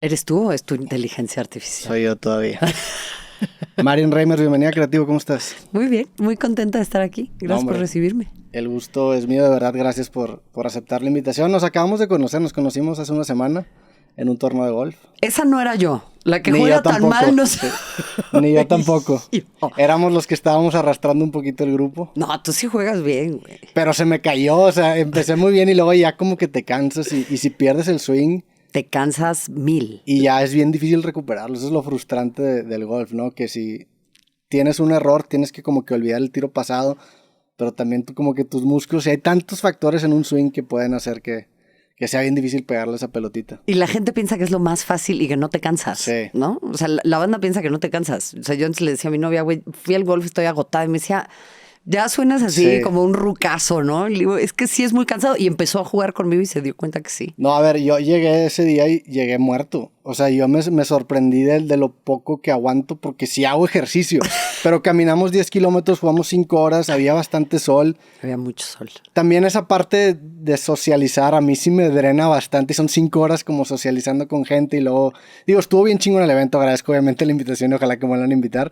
¿Eres tú o es tu inteligencia artificial? Soy yo todavía. Marian Reimers, bienvenida a Creativo, ¿cómo estás? Muy bien, muy contenta de estar aquí. Gracias por recibirme. El gusto es mío, de verdad, gracias por aceptar la invitación. Nos acabamos de conocer, nos conocimos hace una semana en un torneo de golf. Esa no era yo, la que Ni juega yo tan tampoco, mal no sí. Ni yo tampoco. Éramos los que estábamos arrastrando un poquito el grupo. No, tú sí juegas bien, güey. Pero se me cayó, o sea, empecé muy bien y luego ya como que te cansas y si pierdes el swing... Te cansas mil. Y ya es bien difícil recuperarlo, eso es lo frustrante del golf, ¿no? Que si tienes un error, tienes que como que olvidar el tiro pasado, pero también tú como que tus músculos, y hay tantos factores en un swing que pueden hacer que sea bien difícil pegarle esa pelotita. Y la gente piensa que es lo más fácil y que no te cansas, sí. ¿no? O sea, la banda piensa que no te cansas. O sea, yo antes le decía a mi novia, güey, fui al golf, estoy agotada, y me decía... Ya suenas así Sí. como un rucazo, ¿no? Y le digo, es que sí es muy cansado. Y empezó a jugar conmigo y se dio cuenta que sí. No, a ver, yo llegué ese día y llegué muerto. O sea, yo me sorprendí de lo poco que aguanto porque sí hago ejercicio. Pero caminamos 10 kilómetros, jugamos 5 horas, había bastante sol. Había mucho sol. También esa parte de socializar a mí sí me drena bastante. Son 5 horas como socializando con gente y luego... Digo, estuvo bien chingón el evento, agradezco obviamente la invitación y ojalá que me vuelvan a invitar.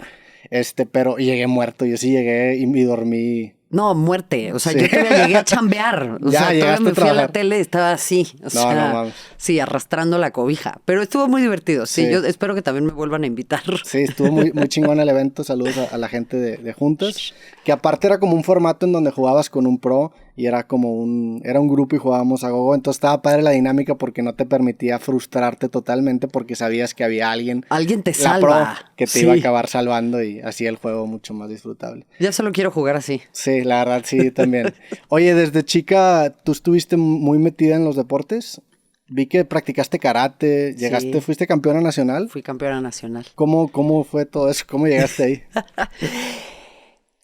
Pero llegué muerto, yo sí llegué y dormí. No, muerte. O sea, Sí. yo todavía llegué a chambear. O Ya, sea, todavía llegaste me a fui a la trabajar. tele, estaba así. O sea, No mames. sí, arrastrando la cobija. Pero estuvo muy divertido. Sí, Sí. yo espero que también me vuelvan a invitar. Sí, estuvo muy, muy chingón el evento. Saludos a la gente de Juntas. Que aparte era como un formato en donde jugabas con un pro y era un grupo y jugábamos a gogo. Entonces estaba padre la dinámica porque no te permitía frustrarte totalmente porque sabías que había alguien Alguien te la salva. pro que te Sí. iba a acabar salvando y hacía el juego mucho más disfrutable. Ya solo quiero jugar así. Sí, la verdad, sí, también. Oye, desde chica, ¿tú estuviste muy metida en los deportes? Vi que practicaste karate, Sí. fuiste campeona nacional. Fui campeona nacional. ¿Cómo fue todo eso? ¿Cómo llegaste ahí?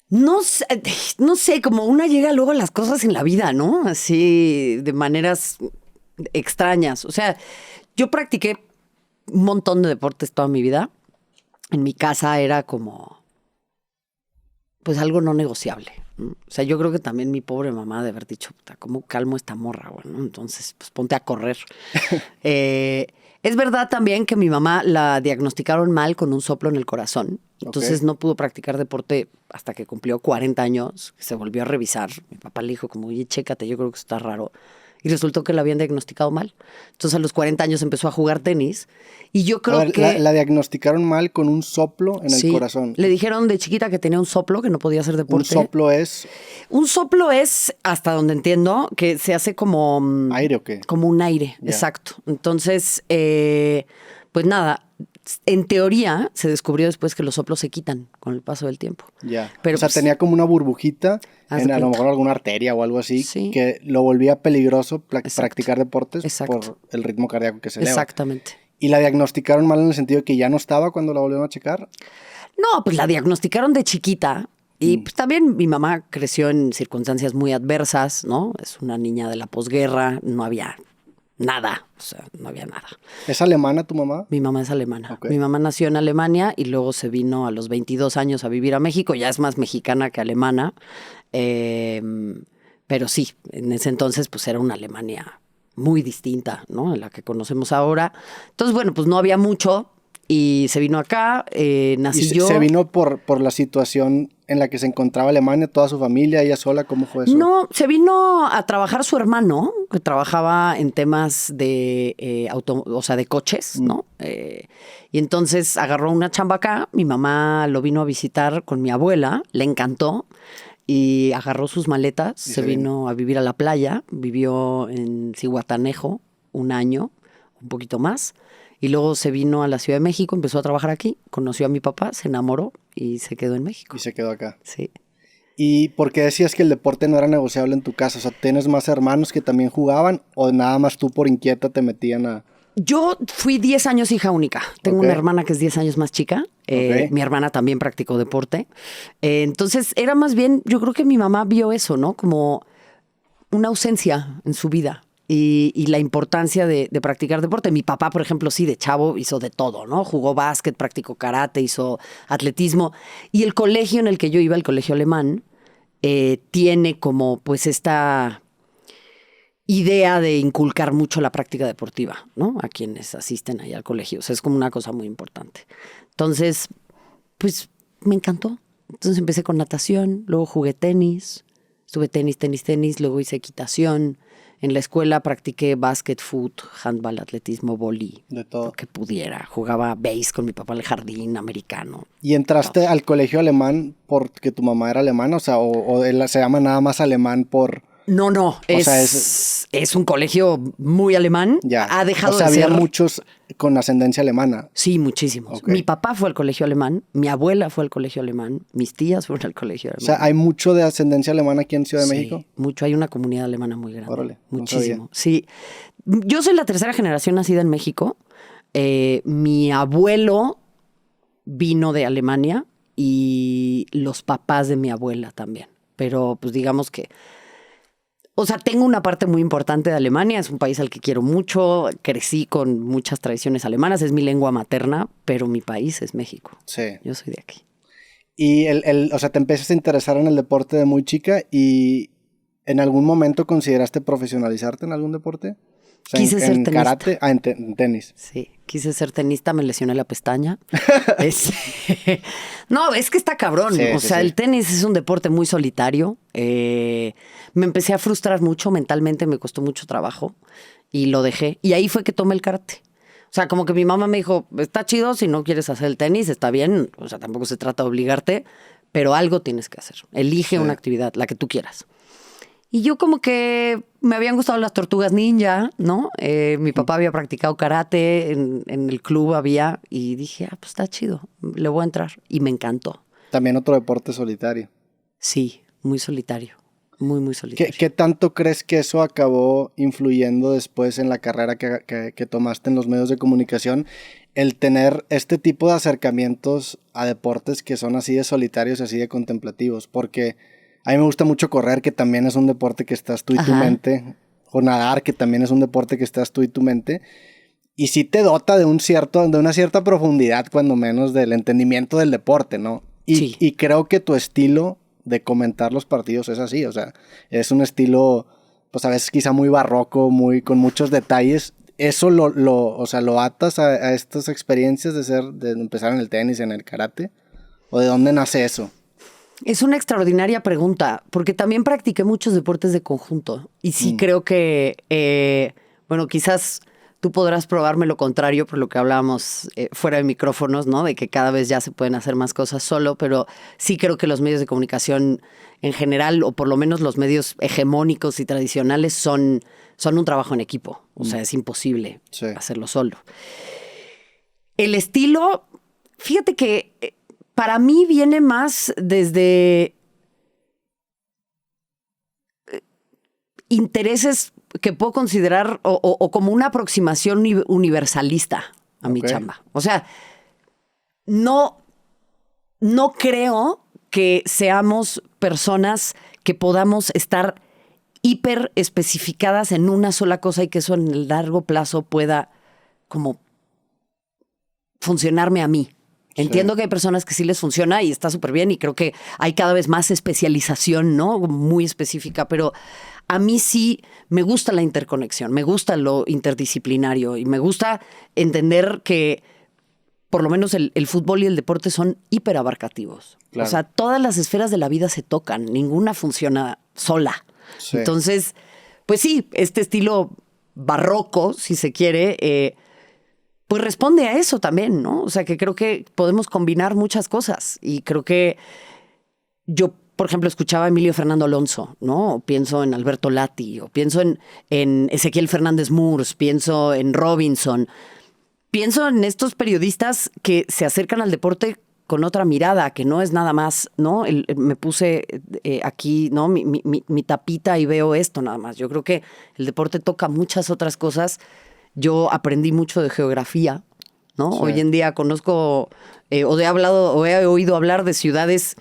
No sé, como una llega luego a las cosas en la vida, ¿no? Así, de maneras extrañas. O sea, yo practiqué un montón de deportes toda mi vida. En mi casa era como, pues algo no negociable, ¿no? O sea, yo creo que también mi pobre mamá de haber dicho, puta, ¿cómo calmo esta morra, güey, ¿no? Entonces, pues ponte a correr. Es verdad también que mi mamá la diagnosticaron mal con un soplo en el corazón. Entonces no pudo practicar deporte hasta que cumplió 40 años. Se volvió a revisar. Mi papá le dijo como, oye, chécate, yo creo que está raro. Y resultó que la habían diagnosticado mal. Entonces a los 40 años empezó a jugar tenis. Y yo creo que... La diagnosticaron mal con un soplo en el sí, corazón. le dijeron de chiquita que tenía un soplo, que no podía hacer deporte. ¿Un soplo es hasta donde entiendo, que se hace como... aire o qué? Como un aire, Ya. exacto. Entonces, pues nada, en teoría se descubrió después que los soplos se quitan con el paso del tiempo. Ya. Pero, o sea, pues, tenía como una burbujita haz en de a lo cuenta. mejor alguna arteria o algo así Sí. que lo volvía peligroso Exacto. practicar deportes Exacto. por el ritmo cardíaco que se eleva. Exactamente. ¿Y la diagnosticaron mal en el sentido de que ya no estaba cuando la volvieron a checar? No, pues la diagnosticaron de chiquita. Y pues también mi mamá creció en circunstancias muy adversas, ¿no? Es una niña de la posguerra, no había nada, o sea, no había nada. ¿Es alemana tu mamá? Mi mamá es alemana. Ok. Mi mamá nació en Alemania y luego se vino a los 22 años a vivir a México. Ya es más mexicana que alemana. Pero sí, en ese entonces pues era una Alemania muy distinta, ¿no? A la que conocemos ahora. Entonces, bueno, pues no había mucho y se vino acá, nací ¿Y yo. se vino por la situación en la que se encontraba Alemania, toda su familia, ella sola? ¿Cómo fue eso? No, se vino a trabajar su hermano, que trabajaba en temas de o sea, de coches, ¿no? Y entonces agarró una chamba acá, mi mamá lo vino a visitar con mi abuela, le encantó, y agarró sus maletas, se vino a vivir a la playa, vivió en Zihuatanejo un año, un poquito más, y luego se vino a la Ciudad de México, empezó a trabajar aquí, conoció a mi papá, se enamoró y se quedó en México. Y se quedó acá. Sí. ¿Y por qué decías que el deporte no era negociable en tu casa? O sea, ¿tienes más hermanos que también jugaban o nada más tú por inquieta te metían a...? Yo fui 10 años hija única. Tengo Ok. una hermana que es 10 años más chica. Ok. Mi hermana también practicó deporte. Entonces era más bien, yo creo que mi mamá vio eso, ¿no? Como una ausencia en su vida y la importancia de practicar deporte. Mi papá, por ejemplo, sí, de chavo hizo de todo, ¿no? Jugó básquet, practicó karate, hizo atletismo. Y el colegio en el que yo iba, el colegio alemán, tiene como pues esta idea de inculcar mucho la práctica deportiva, ¿no? A quienes asisten ahí al colegio. O sea, es como una cosa muy importante. Entonces, pues me encantó. Entonces empecé con natación, luego jugué tenis, estuve tenis, luego hice equitación. En la escuela practiqué básquet, fútbol, handball, atletismo, vóley. De todo. Lo que pudiera. Jugaba base con mi papá en el jardín, americano. ¿Y entraste al colegio alemán porque tu mamá era alemana? O sea, o él se llama nada más alemán por... No, es un colegio muy alemán. Ya. Ha dejado o sea, de ser... había muchos con ascendencia alemana. Sí, muchísimos. Okay. Mi papá fue al colegio alemán, mi abuela fue al colegio alemán, mis tías fueron al colegio alemán. O sea, ¿hay mucho de ascendencia alemana aquí en Ciudad de México? Sí, mucho. Hay una comunidad alemana muy grande. Órale, muchísimo. No sí. Yo soy la tercera generación nacida en México. Mi abuelo vino de Alemania y los papás de mi abuela también. Pero pues digamos que... O sea, tengo una parte muy importante de Alemania, es un país al que quiero mucho, crecí con muchas tradiciones alemanas, es mi lengua materna, pero mi país es México. Sí. Yo soy de aquí. Y o sea, te empezaste a interesar en el deporte de muy chica y ¿en algún momento consideraste profesionalizarte en algún deporte? O sea, quise ser tenista. Karate, en tenis. Sí, quise ser tenista, me lesioné la pestaña. No, es que está cabrón. Sí, o sea, el tenis es un deporte muy solitario. Me empecé a frustrar mucho mentalmente, me costó mucho trabajo y lo dejé. Y ahí fue que tomé el karate. O sea, como que mi mamá me dijo, está chido, si no quieres hacer el tenis, está bien. O sea, tampoco se trata de obligarte, pero algo tienes que hacer. Elige una actividad, la que tú quieras. Y yo como que me habían gustado las tortugas ninja, ¿no? Mi papá había practicado karate, en el club había, y dije, pues está chido, le voy a entrar. Y me encantó. También otro deporte solitario. Sí, muy solitario, muy solitario. ¿Qué tanto crees que eso acabó influyendo después en la carrera que tomaste en los medios de comunicación? El tener este tipo de acercamientos a deportes que son así de solitarios, así de contemplativos, porque... A mí me gusta mucho correr, que también es un deporte que estás tú y tu mente. O nadar, que también es un deporte que estás tú y tu mente. Y sí te dota de una cierta profundidad, cuando menos, del entendimiento del deporte, ¿no? Y creo que tu estilo de comentar los partidos es así. O sea, es un estilo, pues a veces quizá muy barroco, con muchos detalles. ¿Eso lo atas a estas experiencias de empezar en el tenis, en el karate? ¿O de dónde nace eso? Es una extraordinaria pregunta, porque también practiqué muchos deportes de conjunto. Y sí creo que, bueno, quizás tú podrás probarme lo contrario por lo que hablábamos fuera de micrófonos, ¿no? De que cada vez ya se pueden hacer más cosas solo, pero sí creo que los medios de comunicación en general, o por lo menos los medios hegemónicos y tradicionales, son un trabajo en equipo. O sea, es imposible hacerlo solo. El estilo, fíjate que... Para mí viene más desde intereses que puedo considerar o como una aproximación universalista a mi chamba. O sea, no creo que seamos personas que podamos estar hiper especificadas en una sola cosa y que eso en el largo plazo pueda como funcionarme a mí. Entiendo que hay personas que sí les funciona y está súper bien y creo que hay cada vez más especialización, ¿no? Muy específica, pero a mí sí me gusta la interconexión, me gusta lo interdisciplinario y me gusta entender que por lo menos el fútbol y el deporte son hiperabarcativos. Claro. O sea, todas las esferas de la vida se tocan, ninguna funciona sola. Sí. Entonces, pues sí, este estilo barroco, si se quiere, pues responde a eso también, ¿no? O sea, que creo que podemos combinar muchas cosas. Y creo que yo, por ejemplo, escuchaba a Emilio Fernando Alonso, ¿no? O pienso en Alberto Lati, o pienso en Ezequiel Fernández Murs, pienso en Robinson. Pienso en estos periodistas que se acercan al deporte con otra mirada, que no es nada más, ¿no? Me puse aquí, ¿no? Mi tapita y veo esto nada más. Yo creo que el deporte toca muchas otras cosas. Yo aprendí mucho de geografía, ¿no? Sí. Hoy en día conozco o he oído hablar de ciudades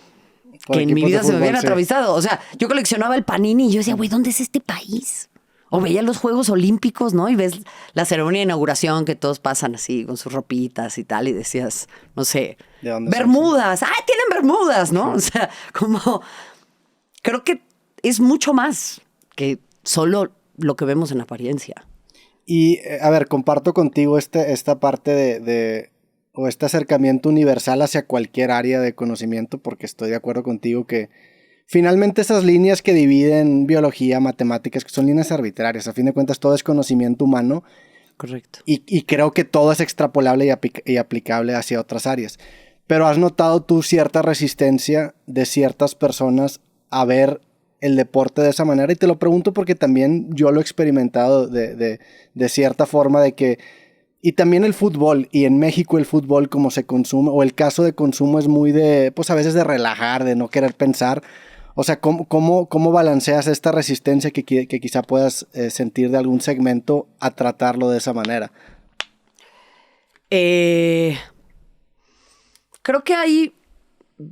que en mi vida se me habían atravesado. O sea, yo coleccionaba el Panini y yo decía, güey, ¿dónde es este país? O veía los Juegos Olímpicos, ¿no? Y ves la ceremonia de inauguración que todos pasan así con sus ropitas y tal y decías, no sé, Bermudas. ¡Ah, tienen Bermudas!, ¿no? O sea, como creo que es mucho más que solo lo que vemos en apariencia. Y, a ver, comparto contigo esta parte o este acercamiento universal hacia cualquier área de conocimiento, porque estoy de acuerdo contigo que finalmente esas líneas que dividen biología, matemáticas, que son líneas arbitrarias, a fin de cuentas todo es conocimiento humano. Correcto. Y creo que todo es extrapolable y aplicable hacia otras áreas. Pero ¿has notado tú cierta resistencia de ciertas personas a ver el deporte de esa manera? Y te lo pregunto porque también yo lo he experimentado de cierta forma de que... Y también el fútbol, y en México el fútbol como se consume, o el caso de consumo es muy pues a veces de relajar, de no querer pensar. O sea, ¿cómo balanceas esta resistencia que quizá puedas sentir de algún segmento a tratarlo de esa manera? Creo que hay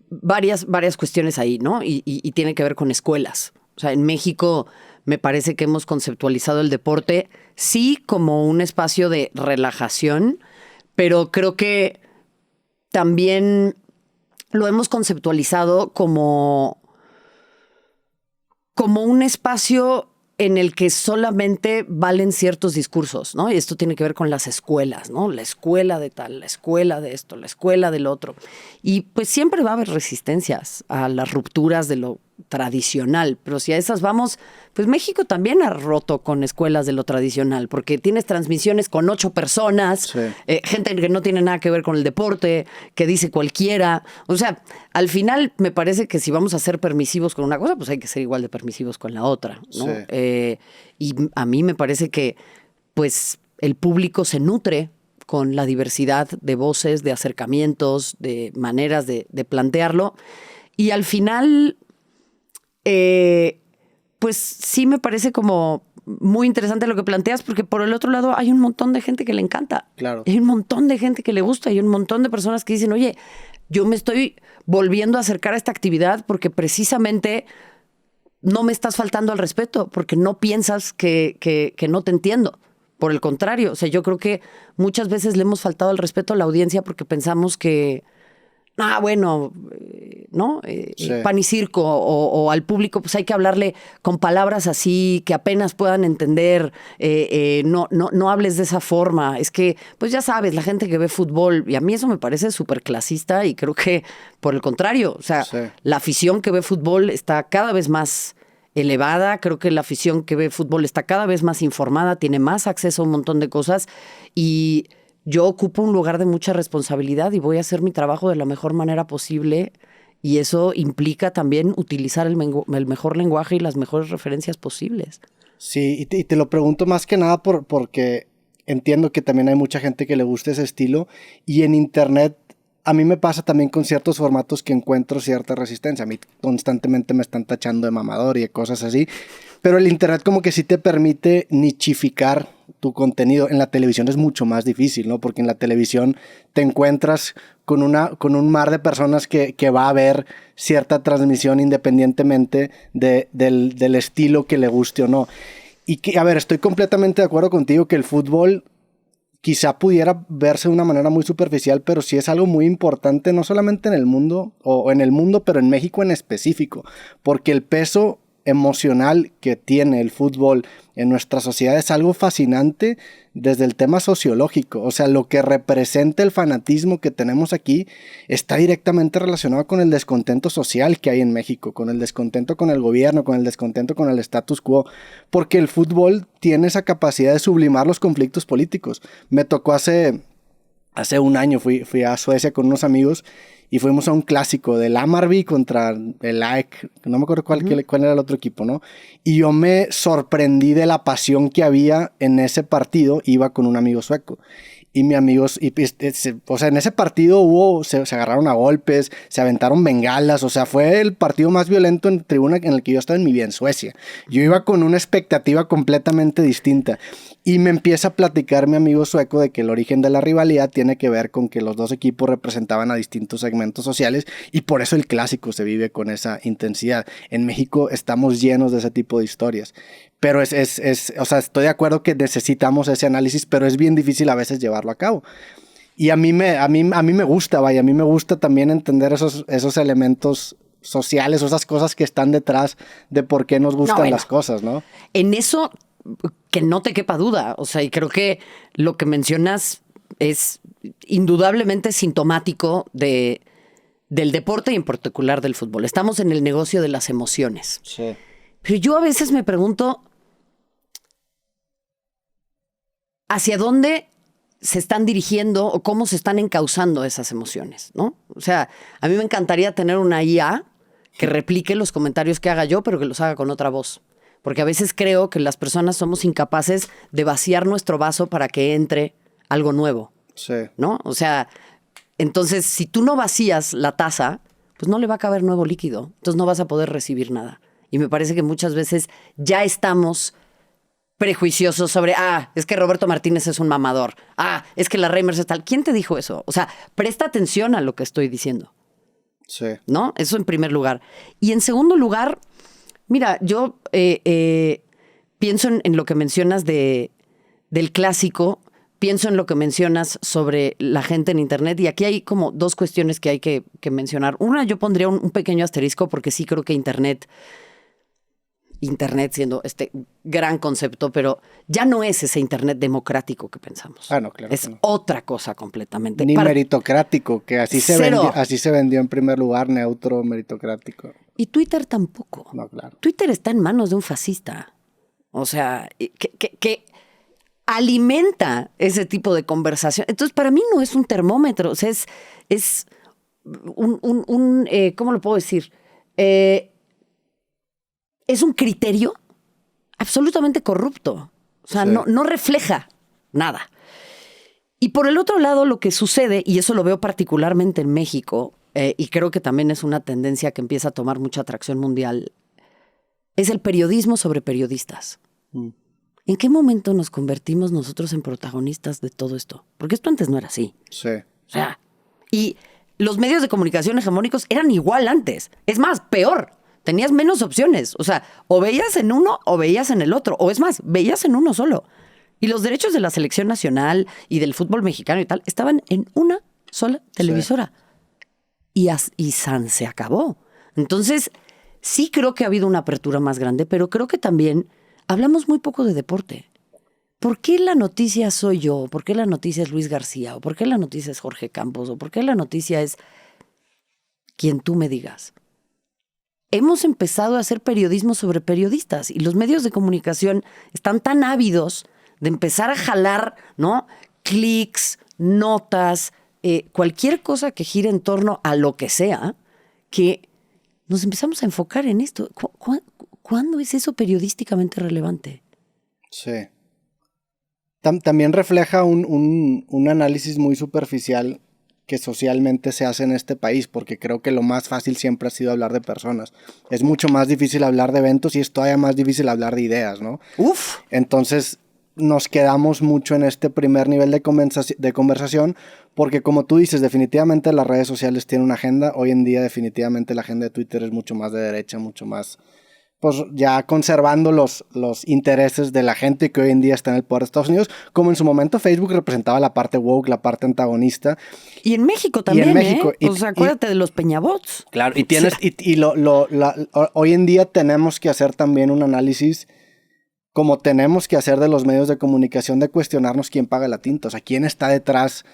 varias cuestiones ahí, ¿no? Y tiene que ver con escuelas. O sea, en México me parece que hemos conceptualizado el deporte, sí, como un espacio de relajación, pero creo que también lo hemos conceptualizado como un espacio en el que solamente valen ciertos discursos, ¿no? Y esto tiene que ver con las escuelas, ¿no? La escuela de tal, la escuela de esto, la escuela del otro. Y pues siempre va a haber resistencias a las rupturas de lo tradicional, pero si a esas vamos, pues México también ha roto con escuelas de lo tradicional, porque tienes transmisiones con 8 personas, sí. Gente que no tiene nada que ver con el deporte, que dice cualquiera. O sea, al final me parece que si vamos a ser permisivos con una cosa, pues hay que ser igual de permisivos con la otra, ¿no? Sí. Y a mí me parece que pues el público se nutre con la diversidad de voces, de acercamientos, de maneras de plantearlo. Y al final, pues sí me parece como muy interesante lo que planteas, porque por el otro lado hay un montón de gente que le encanta. Claro. Hay un montón de gente que le gusta, hay un montón de personas que dicen, oye, yo me estoy volviendo a acercar a esta actividad porque precisamente no me estás faltando al respeto, porque no piensas que no te entiendo. Por el contrario, o sea, yo creo que muchas veces le hemos faltado al respeto a la audiencia porque pensamos que, bueno, ¿no? Sí. Pan y circo, o al público pues hay que hablarle con palabras así que apenas puedan entender, no hables de esa forma. Es que, pues ya sabes, la gente que ve fútbol, y a mí eso me parece súper clasista y creo que por el contrario, o sea, Sí. La afición que ve fútbol está cada vez más elevada, creo que la afición que ve fútbol está cada vez más informada, tiene más acceso a un montón de cosas y yo ocupo un lugar de mucha responsabilidad y voy a hacer mi trabajo de la mejor manera posible y eso implica también utilizar el mejor lenguaje y las mejores referencias posibles. Sí, y te lo pregunto más que nada porque entiendo que también hay mucha gente que le gusta ese estilo y en internet a mí me pasa también con ciertos formatos que encuentro cierta resistencia. A mí constantemente me están tachando de mamador y de cosas así, pero el internet como que sí te permite nichificar tu contenido. En la televisión es mucho más difícil, ¿no? Porque en la televisión te encuentras con un mar de personas que va a ver cierta transmisión independientemente del estilo que le guste o no. Y que, a ver, estoy completamente de acuerdo contigo que el fútbol quizá pudiera verse de una manera muy superficial, pero sí es algo muy importante, no solamente en el mundo, o en el mundo, pero en México en específico, porque el peso emocional que tiene el fútbol en nuestra sociedad es algo fascinante desde el tema sociológico. O sea, lo que representa el fanatismo que tenemos aquí está directamente relacionado con el descontento social que hay en México, con el descontento con el gobierno, con el descontento con el status quo, porque el fútbol tiene esa capacidad de sublimar los conflictos políticos. Me tocó hace un año, fui a Suecia con unos amigos y fuimos a un clásico del Hammarby contra el AEK, no me acuerdo cuál era el otro equipo, ¿no? Y yo me sorprendí de la pasión que había en ese partido, iba con un amigo sueco. Y mi amigo, o sea, en ese partido se agarraron a golpes, se aventaron bengalas, o sea, fue el partido más violento en tribuna en el que yo estaba en mi vida en Suecia. Yo iba con una expectativa completamente distinta. Y me empieza a platicar mi amigo sueco de que el origen de la rivalidad tiene que ver con que los dos equipos representaban a distintos segmentos sociales y por eso el clásico se vive con esa intensidad. En México estamos llenos de ese tipo de historias. Pero o sea, estoy de acuerdo que necesitamos ese análisis, pero es bien difícil a veces llevarlo a cabo. Y a mí me gusta, vaya, a mí me gusta también entender esos elementos sociales, o esas cosas que están detrás de por qué nos gustan las cosas, ¿no? En eso que no te quepa duda. O sea, y creo que lo que mencionas es indudablemente sintomático del deporte y en particular del fútbol. Estamos en el negocio de las emociones. Sí. Pero yo a veces me pregunto hacia dónde se están dirigiendo o cómo se están encauzando esas emociones, ¿no? O sea, a mí me encantaría tener una IA que replique los comentarios que haga yo, pero que los haga con otra voz. Porque a veces creo que las personas somos incapaces de vaciar nuestro vaso para que entre algo nuevo, Sí. ¿no? O sea, entonces, si tú no vacías la taza, pues no le va a caber nuevo líquido. Entonces no vas a poder recibir nada. Y me parece que muchas veces ya estamos prejuiciosos sobre, es que Roberto Martínez es un mamador. Es que la Reimers es tal. ¿Quién te dijo eso? O sea, presta atención a lo que estoy diciendo. Sí. ¿No? Eso en primer lugar. Y en segundo lugar, mira, yo pienso en lo que mencionas del clásico, pienso en lo que mencionas sobre la gente en Internet, y aquí hay como dos cuestiones que hay que mencionar. Una, yo pondría un pequeño asterisco porque sí creo que Internet siendo este gran concepto, pero ya no es ese Internet democrático que pensamos. No, claro. Es otra cosa completamente. Ni meritocrático, que así se vendió en primer lugar, neutro, meritocrático. Y Twitter tampoco. No, claro. Twitter está en manos de un fascista. O sea, que alimenta ese tipo de conversación. Entonces, para mí no es un termómetro. O sea, es un ¿cómo lo puedo decir? Es un criterio absolutamente corrupto. O sea, Sí. no refleja nada. Y por el otro lado, lo que sucede, y eso lo veo particularmente en México, y creo que también es una tendencia que empieza a tomar mucha atracción mundial, es el periodismo sobre periodistas. ¿En qué momento nos convertimos nosotros en protagonistas de todo esto? Porque esto antes no era así. Sí. O sea, y los medios de comunicación hegemónicos eran igual antes. Es más, peor. Tenías menos opciones. O sea, o veías en uno o veías en el otro. O es más, veías en uno solo. Y los derechos de la selección nacional y del fútbol mexicano y tal estaban en una sola televisora. Sí. Y san se acabó. Entonces, sí creo que ha habido una apertura más grande, pero creo que también hablamos muy poco de deporte. ¿Por qué la noticia soy yo? ¿Por qué la noticia es Luis García? ¿O por qué la noticia es Jorge Campos? ¿O por qué la noticia es quien tú me digas? Hemos empezado a hacer periodismo sobre periodistas y los medios de comunicación están tan ávidos de empezar a jalar, ¿no? Clics, notas, cualquier cosa que gire en torno a lo que sea, que nos empezamos a enfocar en esto. ¿Cuándo es eso periodísticamente relevante? Sí. También refleja un análisis muy superficial que socialmente se hace en este país, porque creo que lo más fácil siempre ha sido hablar de personas. Es mucho más difícil hablar de eventos y es todavía más difícil hablar de ideas, ¿no? Uf. Entonces nos quedamos mucho en este primer nivel de conversación, porque como tú dices, definitivamente las redes sociales tienen una agenda. Hoy en día definitivamente la agenda de Twitter es mucho más de derecha, mucho más, pues ya conservando los intereses de la gente que hoy en día está en el poder de Estados Unidos, como en su momento Facebook representaba la parte woke, la parte antagonista. Y en México también, y en México, o sea, acuérdate de los peñabots. Claro, y tienes, hoy en día tenemos que hacer también un análisis, como tenemos que hacer de los medios de comunicación, de cuestionarnos quién paga la tinta, o sea, quién está detrás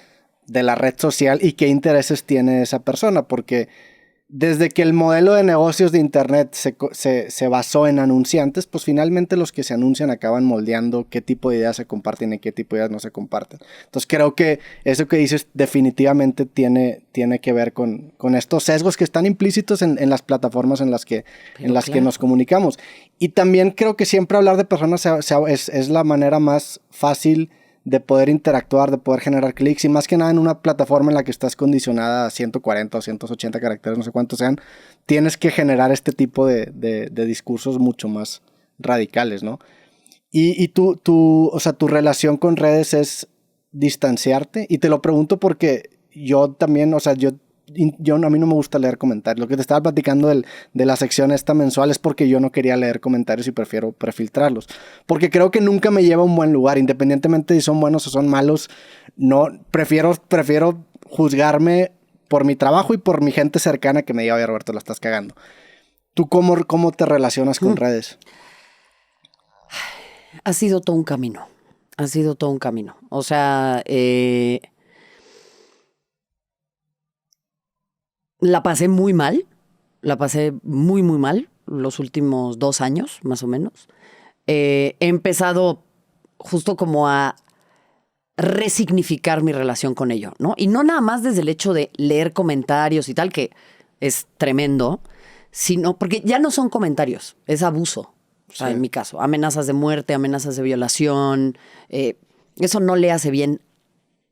de la red social y qué intereses tiene esa persona, porque desde que el modelo de negocios de Internet se basó en anunciantes, pues finalmente los que se anuncian acaban moldeando qué tipo de ideas se comparten y qué tipo de ideas no se comparten. Entonces creo que eso que dices definitivamente tiene que ver con estos sesgos que están implícitos en las plataformas en las que nos comunicamos. Y también creo que siempre hablar de personas es la manera más fácil de poder interactuar, de poder generar clics, y más que nada en una plataforma en la que estás condicionada a 140 o 180 caracteres, no sé cuántos sean, tienes que generar este tipo de discursos mucho más radicales, ¿no? Y o sea, tu relación con redes es distanciarte, y te lo pregunto porque yo también, o sea, a mí no me gusta leer comentarios. Lo que te estaba platicando de la sección esta mensual es porque yo no quería leer comentarios y prefiero prefiltrarlos. Porque creo que nunca me lleva a un buen lugar, independientemente de si son buenos o son malos. No, prefiero juzgarme por mi trabajo y por mi gente cercana que me diga, oye, Roberto, la estás cagando. ¿Tú cómo te relacionas con redes? Ha sido todo un camino. Ha sido todo un camino. O sea, la pasé muy mal. La pasé muy, muy mal los últimos 2 años, más o menos. He empezado justo como a resignificar mi relación con ello, ¿no? Y no nada más desde el hecho de leer comentarios y tal, que es tremendo, sino porque ya no son comentarios, es abuso. O sea, en mi caso, amenazas de muerte, amenazas de violación, eso no le hace bien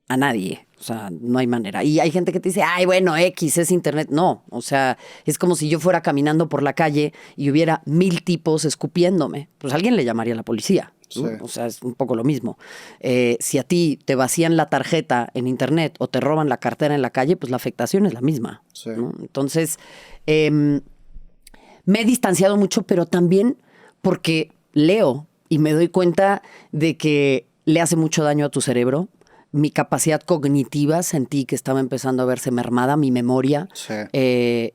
a nadie. O sea, no hay manera. Y hay gente que te dice, ay, bueno, X es internet. No, o sea, es como si yo fuera caminando por la calle y hubiera 1000 tipos escupiéndome. Pues alguien le llamaría a la policía. Sí. O sea, es un poco lo mismo. Si a ti te vacían la tarjeta en internet o te roban la cartera en la calle, pues la afectación es la misma. Sí. ¿No? Entonces, me he distanciado mucho, pero también porque leo y me doy cuenta de que le hace mucho daño a tu cerebro. Mi capacidad cognitiva sentí que estaba empezando a verse mermada, mi memoria,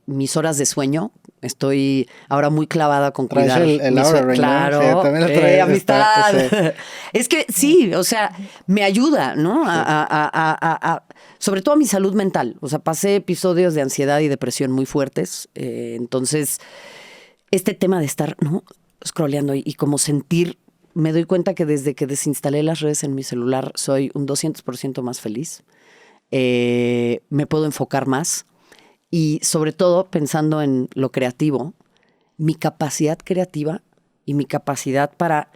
mis horas de sueño. Estoy ahora muy clavada con cuidar. El Oura Ring, claro, ¿no? Sí, también lo traes, amistad. Es que sí, o sea, me ayuda, ¿no? Sobre todo a mi salud mental. O sea, pasé episodios de ansiedad y depresión muy fuertes. Entonces, este tema de estar, ¿no? Scrolleando y como sentir. Me doy cuenta que desde que desinstalé las redes en mi celular soy un 200% más feliz. Me puedo enfocar más y sobre todo pensando en lo creativo, mi capacidad creativa y mi capacidad para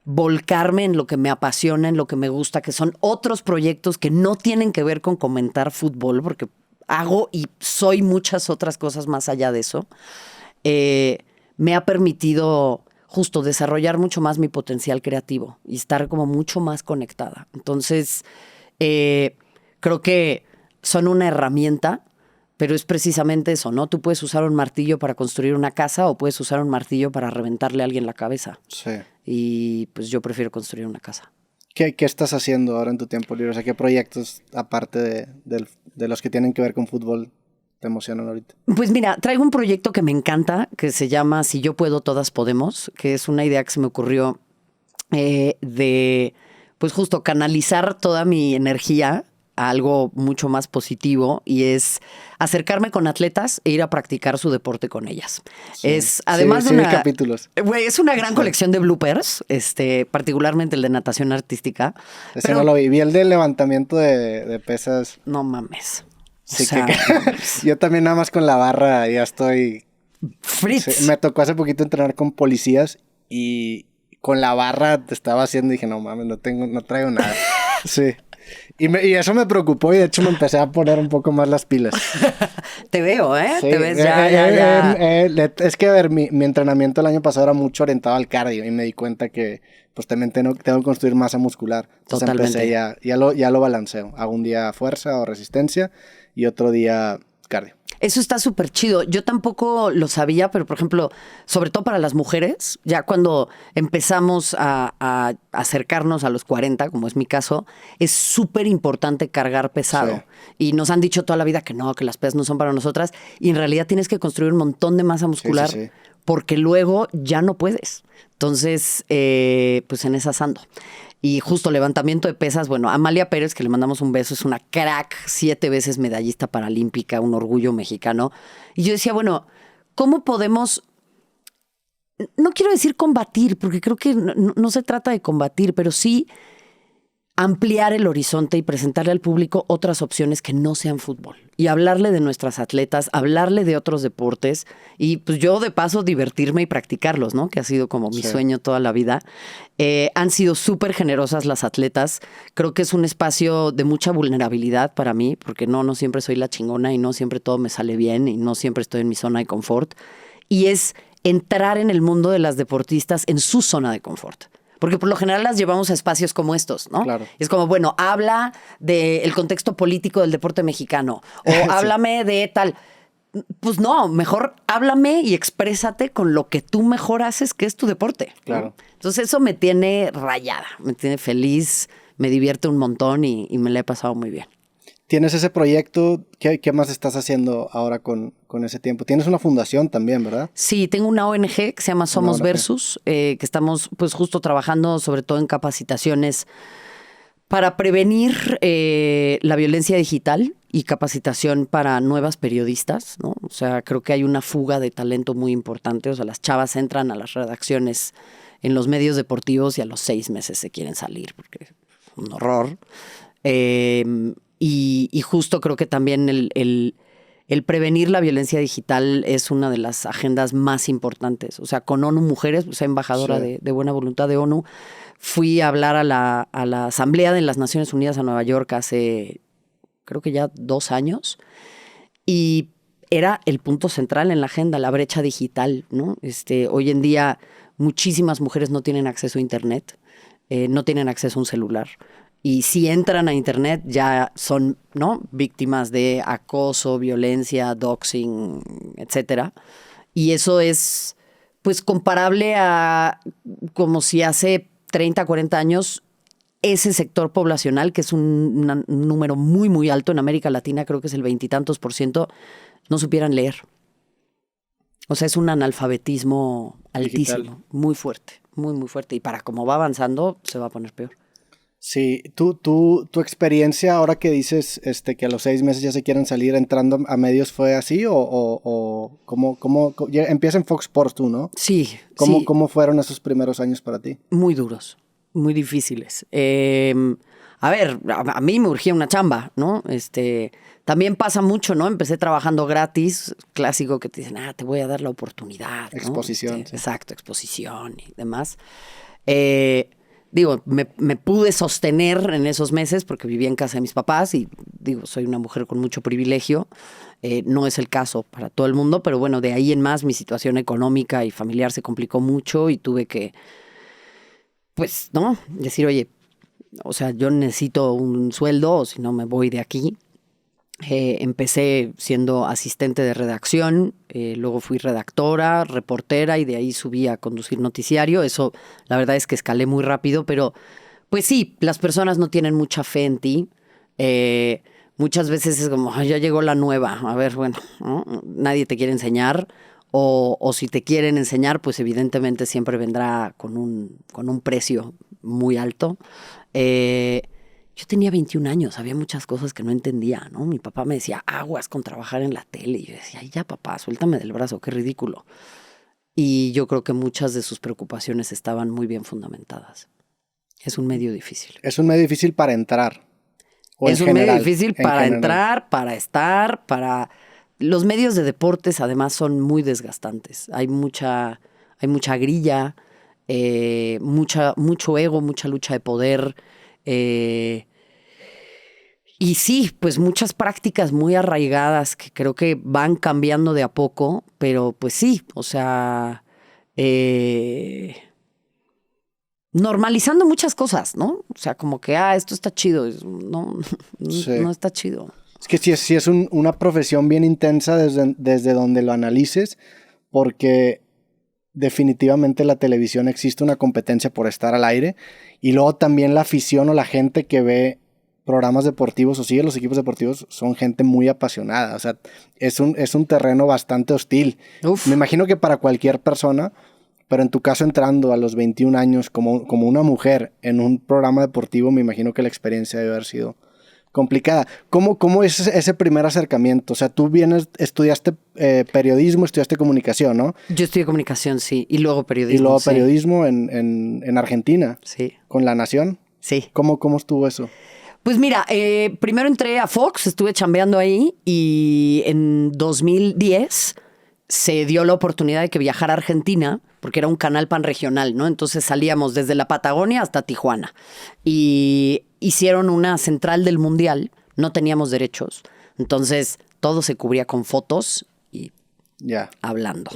volcarme en lo que me apasiona, en lo que me gusta, que son otros proyectos que no tienen que ver con comentar fútbol, porque hago y soy muchas otras cosas más allá de eso. Me ha permitido justo desarrollar mucho más mi potencial creativo y estar como mucho más conectada. Entonces, creo que son una herramienta, pero es precisamente eso, ¿no? Tú puedes usar un martillo para construir una casa o puedes usar un martillo para reventarle a alguien la cabeza. Sí. Y pues yo prefiero construir una casa. ¿Qué estás haciendo ahora en tu tiempo libre? O sea, ¿qué proyectos, aparte de los que tienen que ver con fútbol, te emocionan ahorita? Pues mira, traigo un proyecto que me encanta, que se llama Si yo puedo, todas podemos, que es una idea que se me ocurrió de, pues justo canalizar toda mi energía a algo mucho más positivo y es acercarme con atletas e ir a practicar su deporte con ellas. Sí. Es además de una capítulos. Güey, es una gran colección de bloopers, particularmente el de natación artística. Ese pero no lo vi el de levantamiento de pesas. No mames. Sí, o sea, yo también nada más con la barra ya estoy... Fritz. Sí, me tocó hace poquito entrenar con policías y con la barra te estaba haciendo y dije, no mames, no traigo nada. Sí. Y eso me preocupó y de hecho me empecé a poner un poco más las pilas. Te veo, ¿eh? Sí, te ves ya. Es que, a ver, mi entrenamiento el año pasado era mucho orientado al cardio y me di cuenta que pues también tengo que construir masa muscular. Entonces totalmente. Empecé ya lo balanceo. Hago un día fuerza o resistencia y otro día cardio. Eso está súper chido. Yo tampoco lo sabía, pero por ejemplo, sobre todo para las mujeres, ya cuando empezamos a acercarnos a los 40, como es mi caso, es súper importante cargar pesado. Sí. Y nos han dicho toda la vida que no, que las pesas no son para nosotras. Y en realidad tienes que construir un montón de masa muscular porque luego ya no puedes. Entonces, pues en esas ando. Y justo levantamiento de pesas, bueno, Amalia Pérez, que le mandamos un beso, es una crack, 7 veces medallista paralímpica, un orgullo mexicano. Y yo decía, bueno, ¿cómo podemos, no quiero decir combatir, porque creo que no se trata de combatir, pero sí ampliar el horizonte y presentarle al público otras opciones que no sean fútbol? Y hablarle de nuestras atletas, hablarle de otros deportes y pues yo de paso divertirme y practicarlos, ¿no? Que ha sido como mi sueño toda la vida. Han sido súper generosas las atletas. Creo que es un espacio de mucha vulnerabilidad para mí, porque no siempre soy la chingona y no siempre todo me sale bien y no siempre estoy en mi zona de confort. Y es entrar en el mundo de las deportistas en su zona de confort. Porque por lo general las llevamos a espacios como estos, ¿no? Claro. Es como, bueno, habla del contexto político del deporte mexicano o háblame de tal. Pues no, mejor háblame y exprésate con lo que tú mejor haces, que es tu deporte. Claro. ¿No? Entonces eso me tiene rayada, me tiene feliz, me divierte un montón y me la he pasado muy bien. tienes ese proyecto. ¿Qué más estás haciendo ahora con ese tiempo? Tienes una fundación también, ¿verdad? Sí, tengo una ONG que se llama Somos Versus, que estamos pues justo trabajando sobre todo en capacitaciones para prevenir la violencia digital y capacitación para nuevas periodistas, ¿no? O sea, creo que hay una fuga de talento muy importante. O sea, las chavas entran a las redacciones en los medios deportivos y a los 6 meses se quieren salir porque es un horror. Y justo creo que también el prevenir la violencia digital es una de las agendas más importantes. O sea, con ONU Mujeres, o sea, embajadora de buena voluntad de ONU, fui a hablar a la Asamblea de las Naciones Unidas a Nueva York hace, creo que ya 2 años, y era el punto central en la agenda, la brecha digital, ¿no? Hoy en día muchísimas mujeres no tienen acceso a Internet, no tienen acceso a un celular. Y si entran a Internet ya son, ¿no?, víctimas de acoso, violencia, doxing, etcétera. Y eso es pues comparable a como si hace 30, 40 años ese sector poblacional, que es un número muy, muy alto en América Latina, creo que es el 20 y tantos %, no supieran leer. O sea, es un analfabetismo altísimo, digital, muy fuerte, muy, muy fuerte. Y para cómo va avanzando, se va a poner peor. Sí, tu experiencia ahora que dices que a los 6 meses ya se quieren salir entrando a medios, ¿fue así? ¿O cómo empieza en Fox Sports tú, ¿no? Sí. ¿Cómo fueron esos primeros años para ti? Muy duros, muy difíciles. A ver, a mí me urgía una chamba, ¿no? También pasa mucho, ¿no? Empecé trabajando gratis, clásico que te dicen, te voy a dar la oportunidad, ¿no? Exposición. Sí. Exacto, exposición y demás. Digo, me pude sostener en esos meses porque vivía en casa de mis papás y, digo, soy una mujer con mucho privilegio. No es el caso para todo el mundo, pero bueno, de ahí en más mi situación económica y familiar se complicó mucho y tuve que, pues, ¿no?, decir, oye, o sea, yo necesito un sueldo o si no me voy de aquí. Empecé siendo asistente de redacción, luego fui redactora, reportera y de ahí subí a conducir noticiario. Eso, la verdad es que escalé muy rápido, pero pues sí, las personas no tienen mucha fe en ti. Muchas veces es como, ya llegó la nueva, a ver, bueno, ¿no?, nadie te quiere enseñar o si te quieren enseñar, pues evidentemente siempre vendrá con un precio muy alto. Yo tenía 21 años, había muchas cosas que no entendía, ¿no? Mi papá me decía, aguas con trabajar en la tele. Y yo decía, ay, ya papá, suéltame del brazo, qué ridículo. Y yo creo que muchas de sus preocupaciones estaban muy bien fundamentadas. Es un medio difícil. Es un medio difícil para entrar. Es un medio difícil para entrar, para estar, para... Los medios de deportes además son muy desgastantes. Hay mucha grilla, mucho ego, mucha lucha de poder. Y sí, pues muchas prácticas muy arraigadas que creo que van cambiando de a poco, pero pues sí, o sea, normalizando muchas cosas, ¿no? O sea, como que, esto está chido. No, sí, no está chido. Es que sí es una profesión bien intensa desde donde lo analices, porque definitivamente la televisión existe una competencia por estar al aire y luego también la afición o la gente que ve programas deportivos o sigue los equipos deportivos son gente muy apasionada. O sea, es un terreno bastante hostil. Uf. Me imagino que para cualquier persona, pero en tu caso entrando a los 21 años como una mujer en un programa deportivo, me imagino que la experiencia debe haber sido complicada. ¿Cómo es ese primer acercamiento? O sea, tú estudiaste periodismo, estudiaste comunicación, ¿no? Yo estudié comunicación, sí, y luego periodismo. Y luego periodismo en Argentina. Sí. ¿Con La Nación? Sí. ¿Cómo estuvo eso? Pues mira, primero entré a Fox, estuve chambeando ahí y en 2010 se dio la oportunidad de que viajara a Argentina, porque era un canal panregional, ¿no? Entonces salíamos desde la Patagonia hasta Tijuana y hicieron una central del Mundial, no teníamos derechos, entonces todo se cubría con fotos y hablando.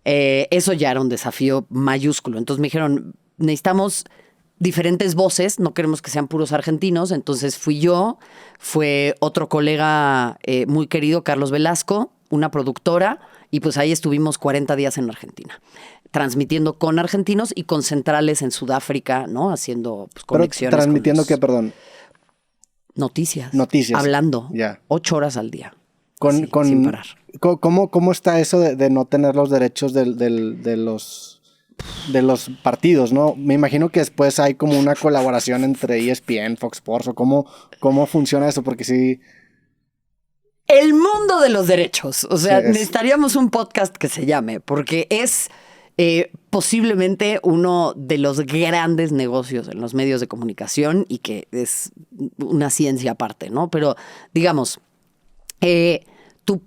Eso ya era un desafío mayúsculo, entonces me dijeron, necesitamos diferentes voces, no queremos que sean puros argentinos, entonces fui yo, fue otro colega muy querido, Carlos Velasco, una productora, y pues ahí estuvimos 40 días en Argentina, transmitiendo con argentinos y con centrales en Sudáfrica, ¿no? Haciendo pues, conexiones. ¿Pero transmitiendo qué, perdón? Noticias. Noticias. Hablando. Ya. 8 horas al día. Sin parar. ¿Cómo está eso de no tener los derechos de los partidos, no? Me imagino que después hay como una colaboración entre ESPN, Fox Sports, o cómo funciona eso, porque sí... El mundo de los derechos. O sea, Sí, necesitaríamos un podcast que se llame, porque es posiblemente uno de los grandes negocios en los medios de comunicación y que es una ciencia aparte, ¿no? Pero, digamos, tú,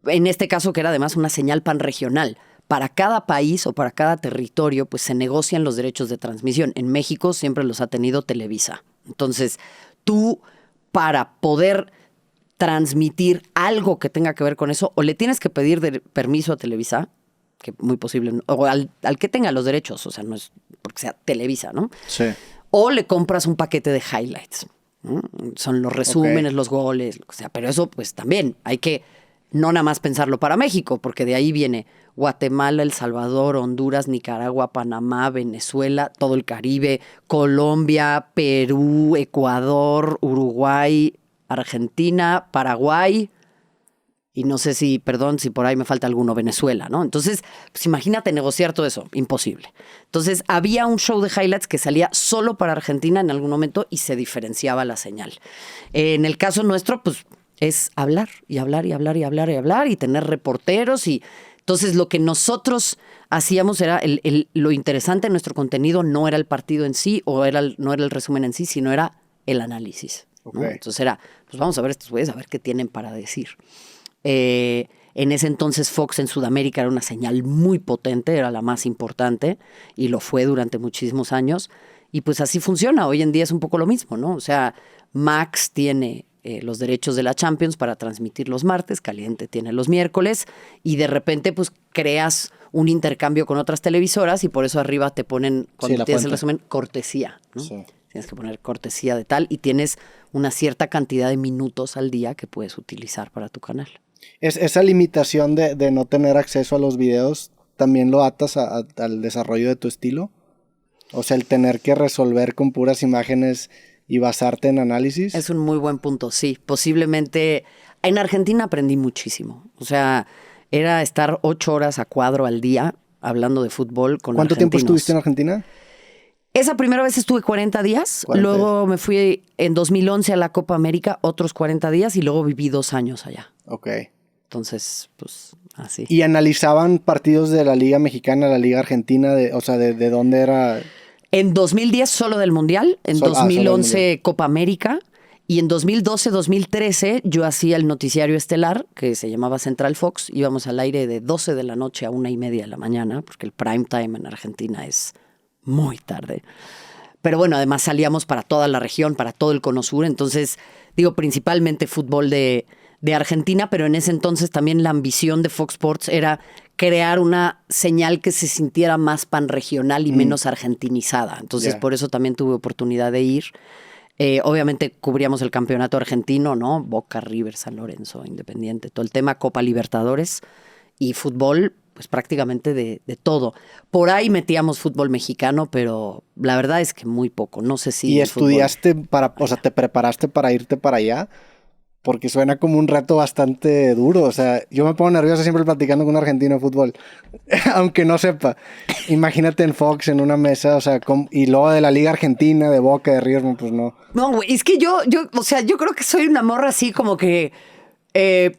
en este caso que era además una señal panregional, para cada país o para cada territorio, pues se negocian los derechos de transmisión. En México siempre los ha tenido Televisa. Entonces, tú, para poder transmitir algo que tenga que ver con eso, o le tienes que pedir permiso a Televisa, que muy posible, o al que tenga los derechos, o sea, no es porque sea Televisa, ¿no? Sí. O le compras un paquete de highlights, ¿no? Son los resúmenes, los goles, o sea, pero eso pues también hay que no nada más pensarlo para México, porque de ahí viene Guatemala, El Salvador, Honduras, Nicaragua, Panamá, Venezuela, todo el Caribe, Colombia, Perú, Ecuador, Uruguay, Argentina, Paraguay, y no sé si por ahí me falta alguno, Venezuela, ¿no? Entonces, pues imagínate negociar todo eso, imposible. Entonces, había un show de highlights que salía solo para Argentina en algún momento y se diferenciaba la señal. En el caso nuestro, pues es hablar y hablar y hablar y hablar y hablar y tener reporteros y... Entonces, lo que nosotros hacíamos era, lo interesante de nuestro contenido no era el partido en sí o no era el resumen en sí, sino era el análisis, ¿no? Okay. Entonces era, pues vamos a ver estos güeyes, a ver qué tienen para decir. En ese entonces Fox en Sudamérica era una señal muy potente, era la más importante y lo fue durante muchísimos años. Y pues así funciona, hoy en día es un poco lo mismo, ¿no? O sea, Max tiene los derechos de la Champions para transmitir los martes, Caliente tiene los miércoles y de repente pues creas un intercambio con otras televisoras y por eso arriba te ponen, cuando tienes el resumen, cortesía, ¿no? Sí. Tienes que poner cortesía de tal y tienes una cierta cantidad de minutos al día que puedes utilizar para tu canal. Esa limitación de no tener acceso a los videos, ¿también lo atas al desarrollo de tu estilo? O sea, el tener que resolver con puras imágenes y basarte en análisis. Es un muy buen punto, sí. Posiblemente en Argentina aprendí muchísimo. O sea, era estar 8 horas a cuadro al día hablando de fútbol con ¿Cuánto tiempo estuviste en Argentina? Esa primera vez estuve 40 días, 40. Luego me fui en 2011 a la Copa América, otros 40 días y luego viví 2 años allá. Ok. Entonces, pues así. ¿Y analizaban partidos de la Liga Mexicana, la Liga Argentina, de dónde era? En 2010 solo del Mundial, en 2011 Copa América y en 2012-2013 yo hacía el noticiario estelar que se llamaba Central Fox. Íbamos al aire de 12 de la noche a 1:30 de la mañana porque el prime time en Argentina es muy tarde. Pero bueno, además salíamos para toda la región, para todo el Cono Sur. Entonces, digo, principalmente fútbol de Argentina, pero en ese entonces también la ambición de Fox Sports era crear una señal que se sintiera más panregional y menos argentinizada. Entonces, por eso también tuve oportunidad de ir. Obviamente cubríamos el campeonato argentino, ¿no? Boca, River, San Lorenzo, Independiente, todo el tema, Copa Libertadores y fútbol, pues prácticamente de todo. Por ahí metíamos fútbol mexicano, pero la verdad es que muy poco. No sé si... ¿Y estudiaste o sea, te preparaste para irte para allá? Porque suena como un reto bastante duro. O sea, yo me pongo nervioso siempre platicando con un argentino de fútbol. Aunque no sepa. Imagínate en Fox, en una mesa, o sea, y luego de la Liga Argentina, de Boca, de River, pues no. No, güey, es que o sea, yo creo que soy una morra así como que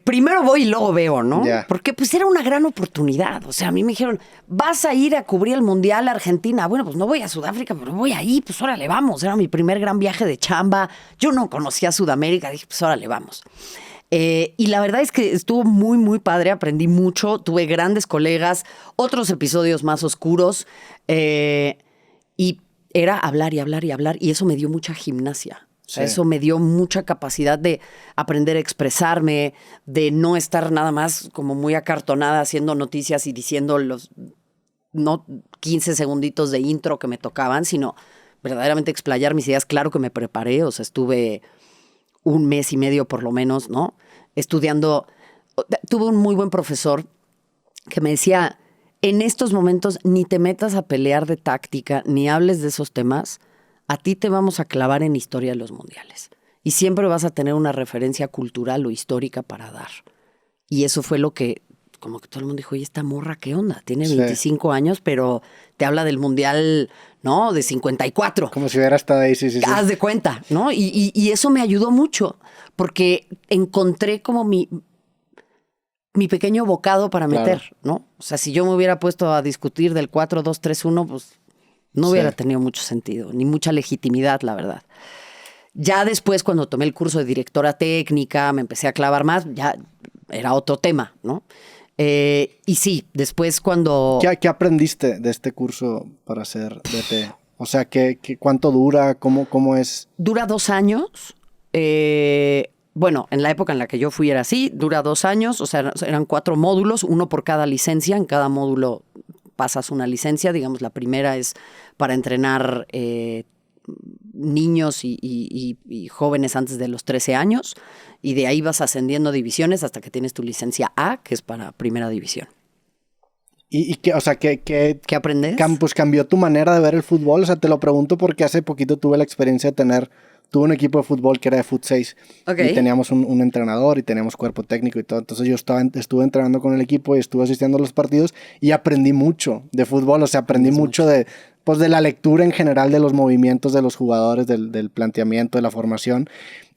primero voy y luego veo, ¿no? Yeah. Porque pues era una gran oportunidad. O sea, a mí me dijeron, vas a ir a cubrir el Mundial a Argentina. Bueno, pues no voy a Sudáfrica, pero voy ahí, pues órale, vamos. Era mi primer gran viaje de chamba. Yo no conocía Sudamérica, dije, pues órale, vamos. Y la verdad es que estuvo muy, muy padre, aprendí mucho, tuve grandes colegas, otros episodios más oscuros, y era hablar y hablar y hablar, y eso me dio mucha gimnasia. O sea, eso me dio mucha capacidad de aprender a expresarme, de no estar nada más como muy acartonada haciendo noticias y diciendo los 15 segunditos de intro que me tocaban, sino verdaderamente explayar mis ideas. Claro que me preparé, o sea, estuve 1 mes y medio por lo menos, ¿no? Estudiando. Tuve un muy buen profesor que me decía, en estos momentos ni te metas a pelear de táctica, ni hables de esos temas. A ti te vamos a clavar en historia de los mundiales. y siempre vas a tener una referencia cultural o histórica para dar. Y eso fue lo que, como que todo el mundo dijo, oye, esta morra, ¿qué onda? Tiene 25 años, pero te habla del Mundial, ¿no? De 54. Como si hubiera estado ahí, sí. Haz de cuenta, ¿no? Y eso me ayudó mucho, porque encontré como mi pequeño bocado para meter, claro, ¿no? O sea, si yo me hubiera puesto a discutir del 4-2-3-1, pues no hubiera tenido mucho sentido, ni mucha legitimidad, la verdad. Ya después, cuando tomé el curso de directora técnica, me empecé a clavar más, ya era otro tema, ¿no? Y sí, después cuando... ¿Qué aprendiste de este curso para ser DT? O sea, ¿cuánto dura? ¿Cómo es? Dura 2 años. Bueno, en la época en la que yo fui era así, dura 2 años, o sea, eran 4 módulos, uno por cada licencia. En cada módulo pasas una licencia, digamos, la primera es para entrenar niños y jóvenes antes de los 13 años, y de ahí vas ascendiendo divisiones hasta que tienes tu licencia A, que es para primera división. ¿Y qué, o sea, qué aprendes? Pues cambió tu manera de ver el fútbol. O sea, te lo pregunto porque hace poquito tuve la experiencia de tuve un equipo de fútbol que era de Fut 6. Okay. Y teníamos un entrenador y teníamos cuerpo técnico y todo. Entonces yo estuve entrenando con el equipo y estuve asistiendo a los partidos y aprendí mucho de fútbol. O sea, aprendí mucho de la lectura en general de los movimientos de los jugadores, del planteamiento, de la formación.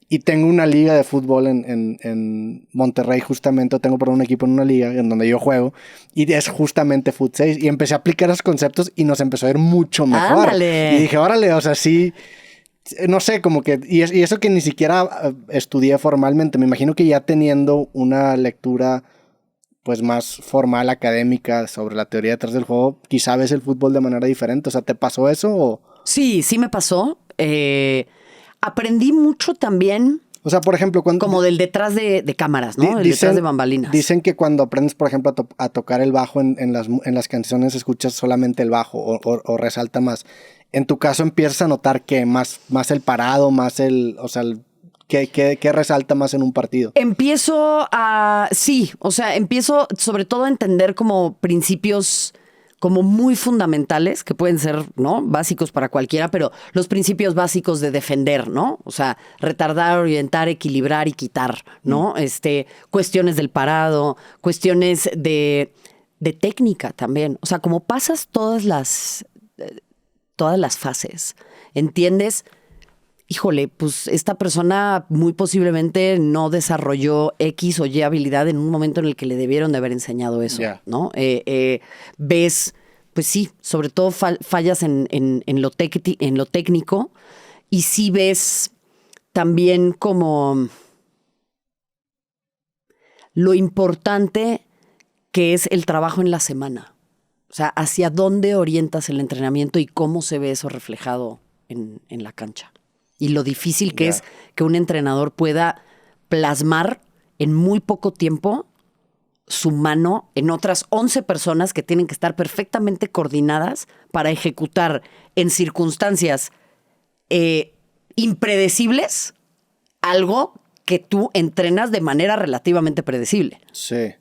Y tengo una liga de fútbol en Monterrey, justamente. Tengo un equipo en una liga en donde yo juego. Y es justamente Fut 6. Y empecé a aplicar esos conceptos y nos empezó a ir mucho mejor. ¡Ándale! Y dije, órale, o sea, sí... No sé, como que... Y eso que ni siquiera estudié formalmente. Me imagino que ya teniendo una lectura pues más formal, académica, sobre la teoría detrás del juego, quizá ves el fútbol de manera diferente. O sea, ¿te pasó eso o...? Sí me pasó. Aprendí mucho también... O sea, por ejemplo, cuando... Como del detrás de cámaras, ¿no? El detrás de bambalinas. Dicen que cuando aprendes, por ejemplo, a tocar el bajo en las canciones, escuchas solamente el bajo o resalta más. En tu caso, empiezas a notar que más el parado, más el... O sea, ¿qué resalta más en un partido? Empiezo sobre todo a entender como principios... como muy fundamentales, que pueden ser, ¿no?, básicos para cualquiera, pero los principios básicos de defender, ¿no? O sea, retardar, orientar, equilibrar y quitar, ¿no? Cuestiones del parado, cuestiones de técnica también. O sea, como pasas todas las fases, entiendes, híjole, pues esta persona muy posiblemente no desarrolló X o Y habilidad en un momento en el que le debieron de haber enseñado eso, ¿no? Ves, pues sí, sobre todo fallas en lo técnico, y sí ves también como lo importante que es el trabajo en la semana. O sea, hacia dónde orientas el entrenamiento y cómo se ve eso reflejado en la cancha. Y lo difícil que es que un entrenador pueda plasmar en muy poco tiempo su mano en otras 11 personas que tienen que estar perfectamente coordinadas para ejecutar en circunstancias impredecibles algo que tú entrenas de manera relativamente predecible. Sí.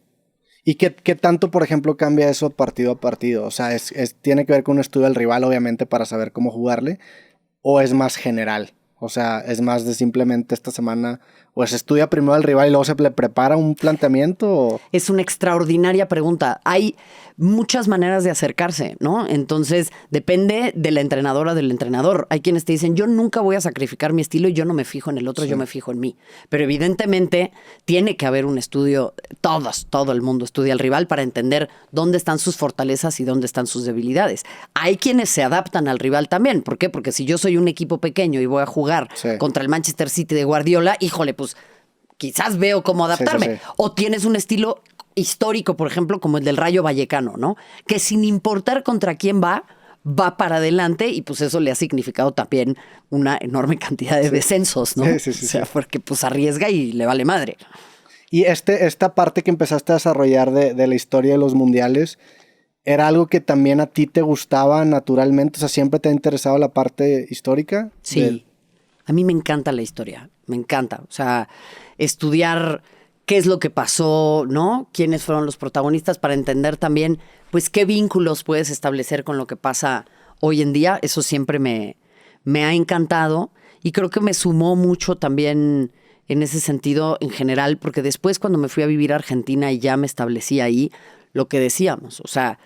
¿Y qué tanto, por ejemplo, cambia eso partido a partido? O sea, ¿tiene que ver con un estudio del rival, obviamente, para saber cómo jugarle? ¿O es más general? O sea, es más de simplemente esta semana, o se estudia primero al rival y luego se le prepara un planteamiento. ¿O? Es una extraordinaria pregunta. Hay muchas maneras de acercarse, ¿no? Entonces, depende de la entrenadora o del entrenador. Hay quienes te dicen, yo nunca voy a sacrificar mi estilo y yo no me fijo en el otro, yo me fijo en mí. Pero evidentemente tiene que haber un estudio, todo el mundo estudia al rival para entender dónde están sus fortalezas y dónde están sus debilidades. Hay quienes se adaptan al rival también. ¿Por qué? Porque si yo soy un equipo pequeño y voy a jugar contra el Manchester City de Guardiola, híjole, pues quizás veo cómo adaptarme. O tienes un estilo histórico, por ejemplo, como el del Rayo Vallecano, ¿no? Que sin importar contra quién va para adelante, y pues eso le ha significado también una enorme cantidad de descensos, ¿no? O sea, porque pues arriesga y le vale madre. Y esta parte que empezaste a desarrollar de la historia de los mundiales, ¿era algo que también a ti te gustaba naturalmente? O sea, ¿siempre te ha interesado la parte histórica? Sí. A mí me encanta la historia, me encanta. O sea, estudiar qué es lo que pasó, ¿no? Quiénes fueron los protagonistas, para entender también, pues, qué vínculos puedes establecer con lo que pasa hoy en día. Eso siempre me ha encantado. Y creo que me sumó mucho también en ese sentido en general, porque después cuando me fui a vivir a Argentina y ya me establecí ahí, lo que decíamos, o sea,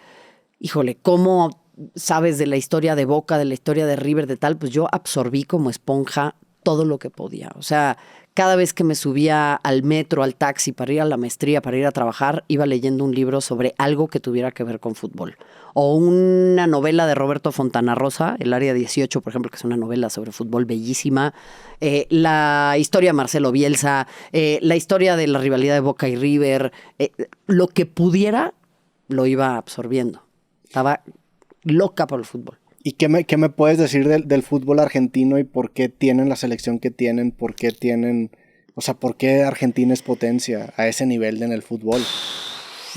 híjole, ¿cómo sabes de la historia de Boca, de la historia de River, de tal? Pues yo absorbí como esponja todo lo que podía. O sea, cada vez que me subía al metro, al taxi, para ir a la maestría, para ir a trabajar, iba leyendo un libro sobre algo que tuviera que ver con fútbol. O una novela de Roberto Fontana Rosa, El Área 18, por ejemplo, que es una novela sobre fútbol bellísima. La historia de Marcelo Bielsa, la historia de la rivalidad de Boca y River. Lo que pudiera, lo iba absorbiendo. Estaba loca por el fútbol. ¿Y qué me puedes decir del fútbol argentino y por qué tienen la selección que tienen? ¿Por qué tienen, o sea, por qué Argentina es potencia a ese nivel en el fútbol?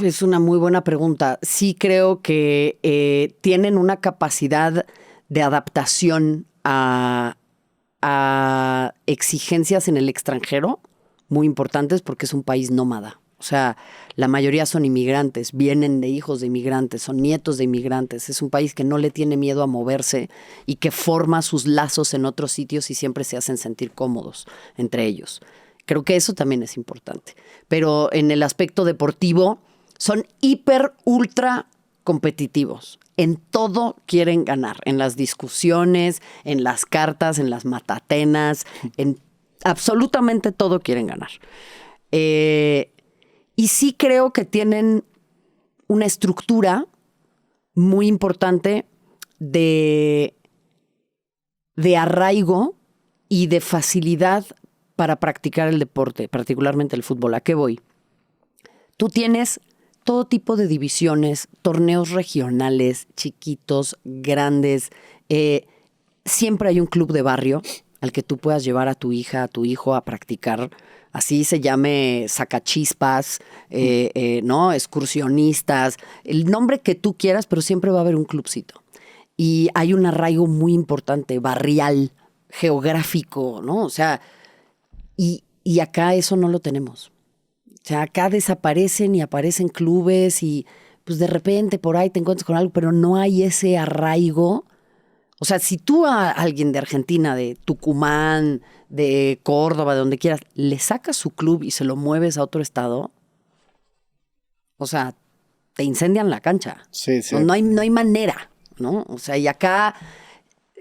Es una muy buena pregunta. Sí creo que tienen una capacidad de adaptación a exigencias en el extranjero muy importantes porque es un país nómada. O sea, la mayoría son inmigrantes, vienen de hijos de inmigrantes, son nietos de inmigrantes. Es un país que no le tiene miedo a moverse y que forma sus lazos en otros sitios y siempre se hacen sentir cómodos entre ellos. Creo que eso también es importante. Pero en el aspecto deportivo son hiper, ultra competitivos. En todo quieren ganar. En las discusiones, en las cartas, en las matatenas, en absolutamente todo quieren ganar. Y sí creo que tienen una estructura muy importante de arraigo y de facilidad para practicar el deporte, particularmente el fútbol. ¿A qué voy? Tú tienes todo tipo de divisiones, torneos regionales, chiquitos, grandes. Siempre hay un club de barrio al que tú puedas llevar a tu hija, a tu hijo a practicar. Así se llame sacachispas, ¿no? Excursionistas, el nombre que tú quieras, pero siempre va a haber un clubcito. Y hay un arraigo muy importante, barrial, geográfico, ¿no? O sea, y acá eso no lo tenemos. O sea, acá desaparecen y aparecen clubes y pues de repente por ahí te encuentras con algo, pero no hay ese arraigo. O sea, si tú a alguien de Argentina, de Tucumán, de Córdoba, de donde quieras, le sacas su club y se lo mueves a otro estado, o sea, te incendian la cancha. Sí, sí. No hay manera, ¿no? O sea, y acá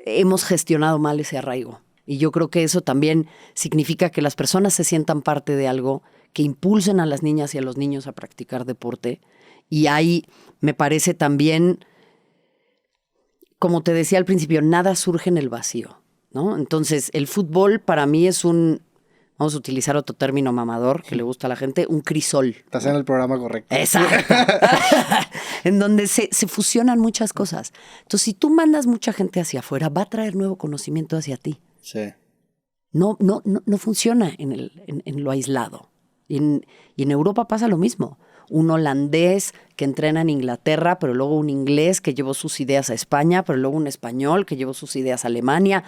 hemos gestionado mal ese arraigo. Y yo creo que eso también significa que las personas se sientan parte de algo, que impulsen a las niñas y a los niños a practicar deporte. Y ahí me parece también, como te decía al principio, nada surge en el vacío, ¿no? Entonces, el fútbol para mí es vamos a utilizar otro término mamador que le gusta a la gente, un crisol. Estás en el programa correcto. Exacto. En donde se fusionan muchas cosas. Entonces, si tú mandas mucha gente hacia afuera, va a traer nuevo conocimiento hacia ti. Sí. No funciona en lo aislado. Y en Europa pasa lo mismo. Un holandés que entrena en Inglaterra, pero luego un inglés que llevó sus ideas a España, pero luego un español que llevó sus ideas a Alemania.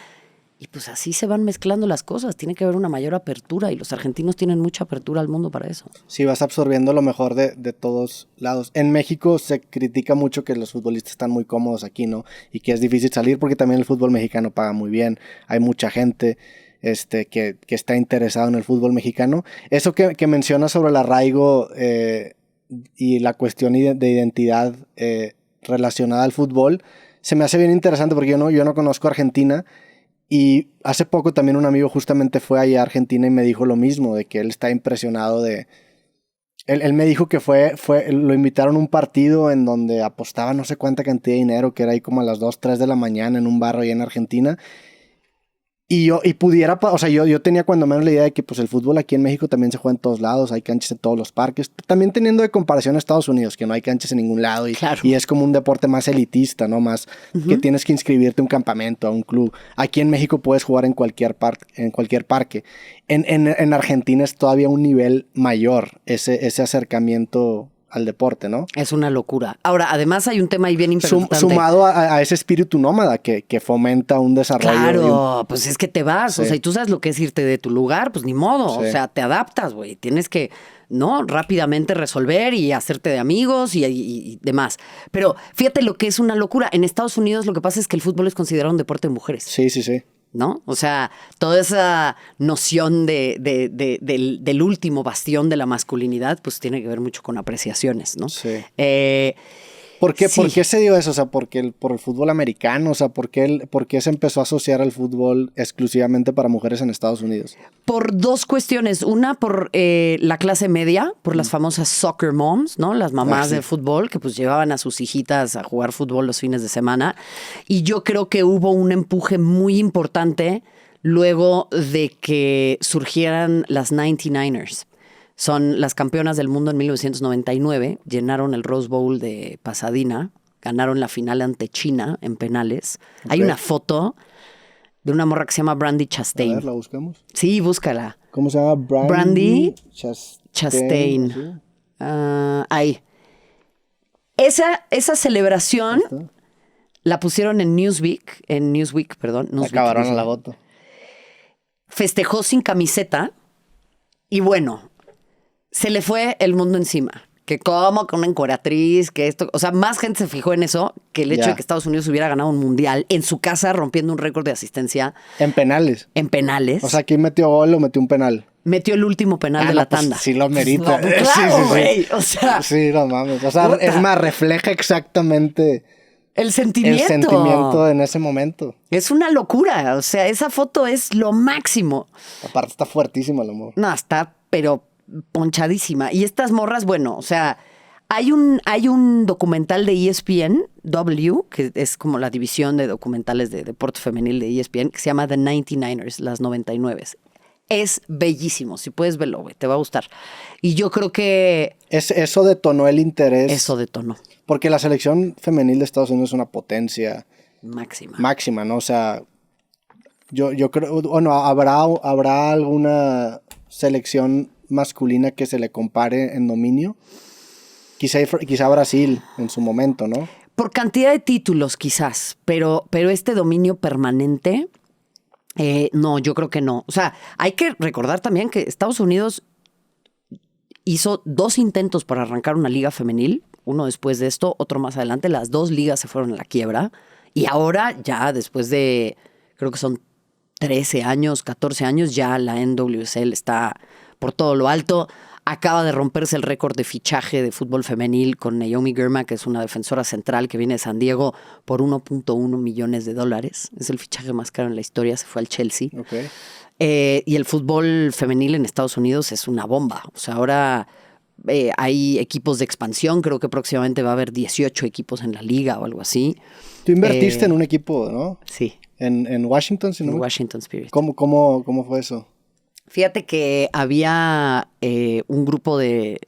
Y pues así se van mezclando las cosas. Tiene que haber una mayor apertura y los argentinos tienen mucha apertura al mundo para eso. Sí, vas absorbiendo lo mejor de todos lados. En México se critica mucho que los futbolistas están muy cómodos aquí, ¿no? Y que es difícil salir porque también el fútbol mexicano paga muy bien. Hay mucha gente que está interesado en el fútbol mexicano. Eso que mencionas sobre el arraigo y la cuestión de identidad relacionada al fútbol, se me hace bien interesante porque yo no conozco Argentina. Y hace poco también un amigo justamente fue allá a Argentina y me dijo lo mismo, de que él está impresionado de... Él me dijo que lo invitaron a un partido en donde apostaba no sé cuánta cantidad de dinero, que era ahí como a las 2, 3 de la mañana en un bar allá en Argentina. Yo tenía cuando menos la idea de que pues el fútbol aquí en México también se juega en todos lados, hay canchas en todos los parques, también teniendo de comparación a Estados Unidos, que no hay canchas en ningún lado Claro. Y es como un deporte más elitista, ¿no? Más que tienes que inscribirte a un campamento, a un club. Aquí en México puedes jugar en cualquier parque. En Argentina es todavía un nivel mayor ese acercamiento al deporte, ¿no? Es una locura. Ahora, además hay un tema ahí bien importante. Sumado a ese espíritu nómada que fomenta un desarrollo. Claro, pues es que te vas. Sí. O sea, y tú sabes lo que es irte de tu lugar, pues ni modo. Sí. O sea, te adaptas, güey. Tienes que, ¿no? Rápidamente resolver y hacerte de amigos y demás. Pero fíjate lo que es una locura. En Estados Unidos lo que pasa es que el fútbol es considerado un deporte de mujeres. Sí, sí, sí. ¿no? O sea, toda esa noción del último bastión de la masculinidad, pues tiene que ver mucho con apreciaciones, ¿no? Sí. Sí. ¿Por qué se dio eso? O sea, por el fútbol americano, o sea, ¿por qué se empezó a asociar al fútbol exclusivamente para mujeres en Estados Unidos? Por dos cuestiones. Una, por la clase media, por las famosas soccer moms, ¿no? Las mamás sí. de fútbol que pues llevaban a sus hijitas a jugar fútbol los fines de semana. Y yo creo que hubo un empuje muy importante luego de que surgieran las 99ers. Son las campeonas del mundo en 1999, llenaron el Rose Bowl de Pasadena, ganaron la final ante China en penales. Okay. Hay una foto de una morra que se llama Brandi Chastain. A ver, ¿la buscamos? Sí, búscala. ¿Cómo se llama? Brandi Chastain. Ahí. Esa celebración la pusieron en Newsweek, perdón. Newsweek, acabaron a la foto. Festejó sin camiseta y bueno, se le fue el mundo encima. Que como con una encueratriz, que esto... O sea, más gente se fijó en eso que el hecho de que Estados Unidos hubiera ganado un mundial en su casa rompiendo un récord de asistencia. En penales. En penales. O sea, ¿quién metió gol o metió un penal? Metió el último penal de la tanda. Sí lo merita. No, claro, güey. O sea... Sí, no mames. O sea, es más, refleja exactamente... El sentimiento en ese momento. Es una locura. O sea, esa foto es lo máximo. Aparte está fuertísima el amor. No, está, pero... ponchadísima. Y estas morras, bueno, o sea, hay un documental de ESPN, que es como la división de documentales de deporte femenil de ESPN, que se llama The 99ers, las 99. Es bellísimo. Si puedes verlo, güey, te va a gustar. Y yo creo que... Eso detonó el interés. Eso detonó. Porque la selección femenil de Estados Unidos es una potencia... Máxima, ¿no? O sea, yo creo... Bueno, ¿habrá alguna selección masculina que se le compare en dominio? Quizá Brasil en su momento, ¿no? Por cantidad de títulos, quizás. Pero este dominio permanente... no, yo creo que no. O sea, hay que recordar también que Estados Unidos hizo 2 intentos para arrancar una liga femenil, uno después de esto, otro más adelante. Las 2 ligas se fueron a la quiebra y ahora ya después de, creo que son 13 años, 14 años, ya la NWSL está por todo lo alto. Acaba de romperse el récord de fichaje de fútbol femenil con Naomi Girma, que es una defensora central que viene de San Diego por $1.1 millones. Es el fichaje más caro en la historia, se fue al Chelsea. Okay. Y el fútbol femenil en Estados Unidos es una bomba. O sea, ahora hay equipos de expansión, creo que próximamente va a haber 18 equipos en la liga o algo así. Tú invertiste en un equipo, ¿no? Sí. En Washington, ¿sí, no? En Washington Spirit. ¿Cómo fue eso? Fíjate que había un grupo de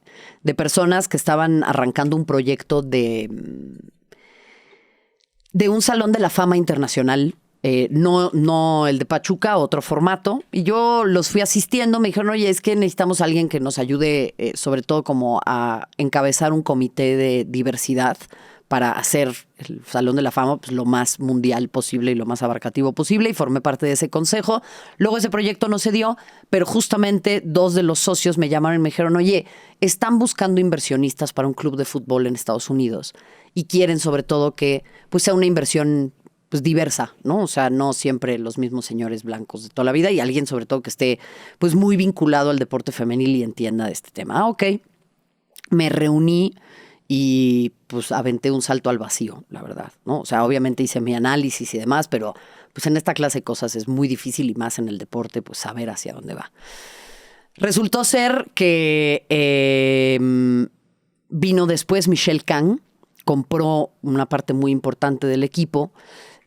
personas que estaban arrancando un proyecto de un Salón de la Fama internacional. No el de Pachuca, otro formato. Y yo los fui asistiendo, me dijeron, oye, es que necesitamos a alguien que nos ayude, sobre todo como a encabezar un comité de diversidad para hacer el Salón de la Fama pues, lo más mundial posible y lo más abarcativo posible, y formé parte de ese consejo. Luego ese proyecto no se dio, pero justamente 2 de los socios me llamaron y me dijeron, oye, están buscando inversionistas para un club de fútbol en Estados Unidos y quieren sobre todo que pues, sea una inversión pues, diversa, ¿no? O sea, no siempre los mismos señores blancos de toda la vida y alguien sobre todo que esté pues, muy vinculado al deporte femenil y entienda de este tema. Ah, ok. Me reuní y pues aventé un salto al vacío, la verdad, ¿no? O sea, obviamente hice mi análisis y demás, pero pues en esta clase de cosas es muy difícil y más en el deporte, pues saber hacia dónde va. Resultó ser que vino después Michelle Kang, compró una parte muy importante del equipo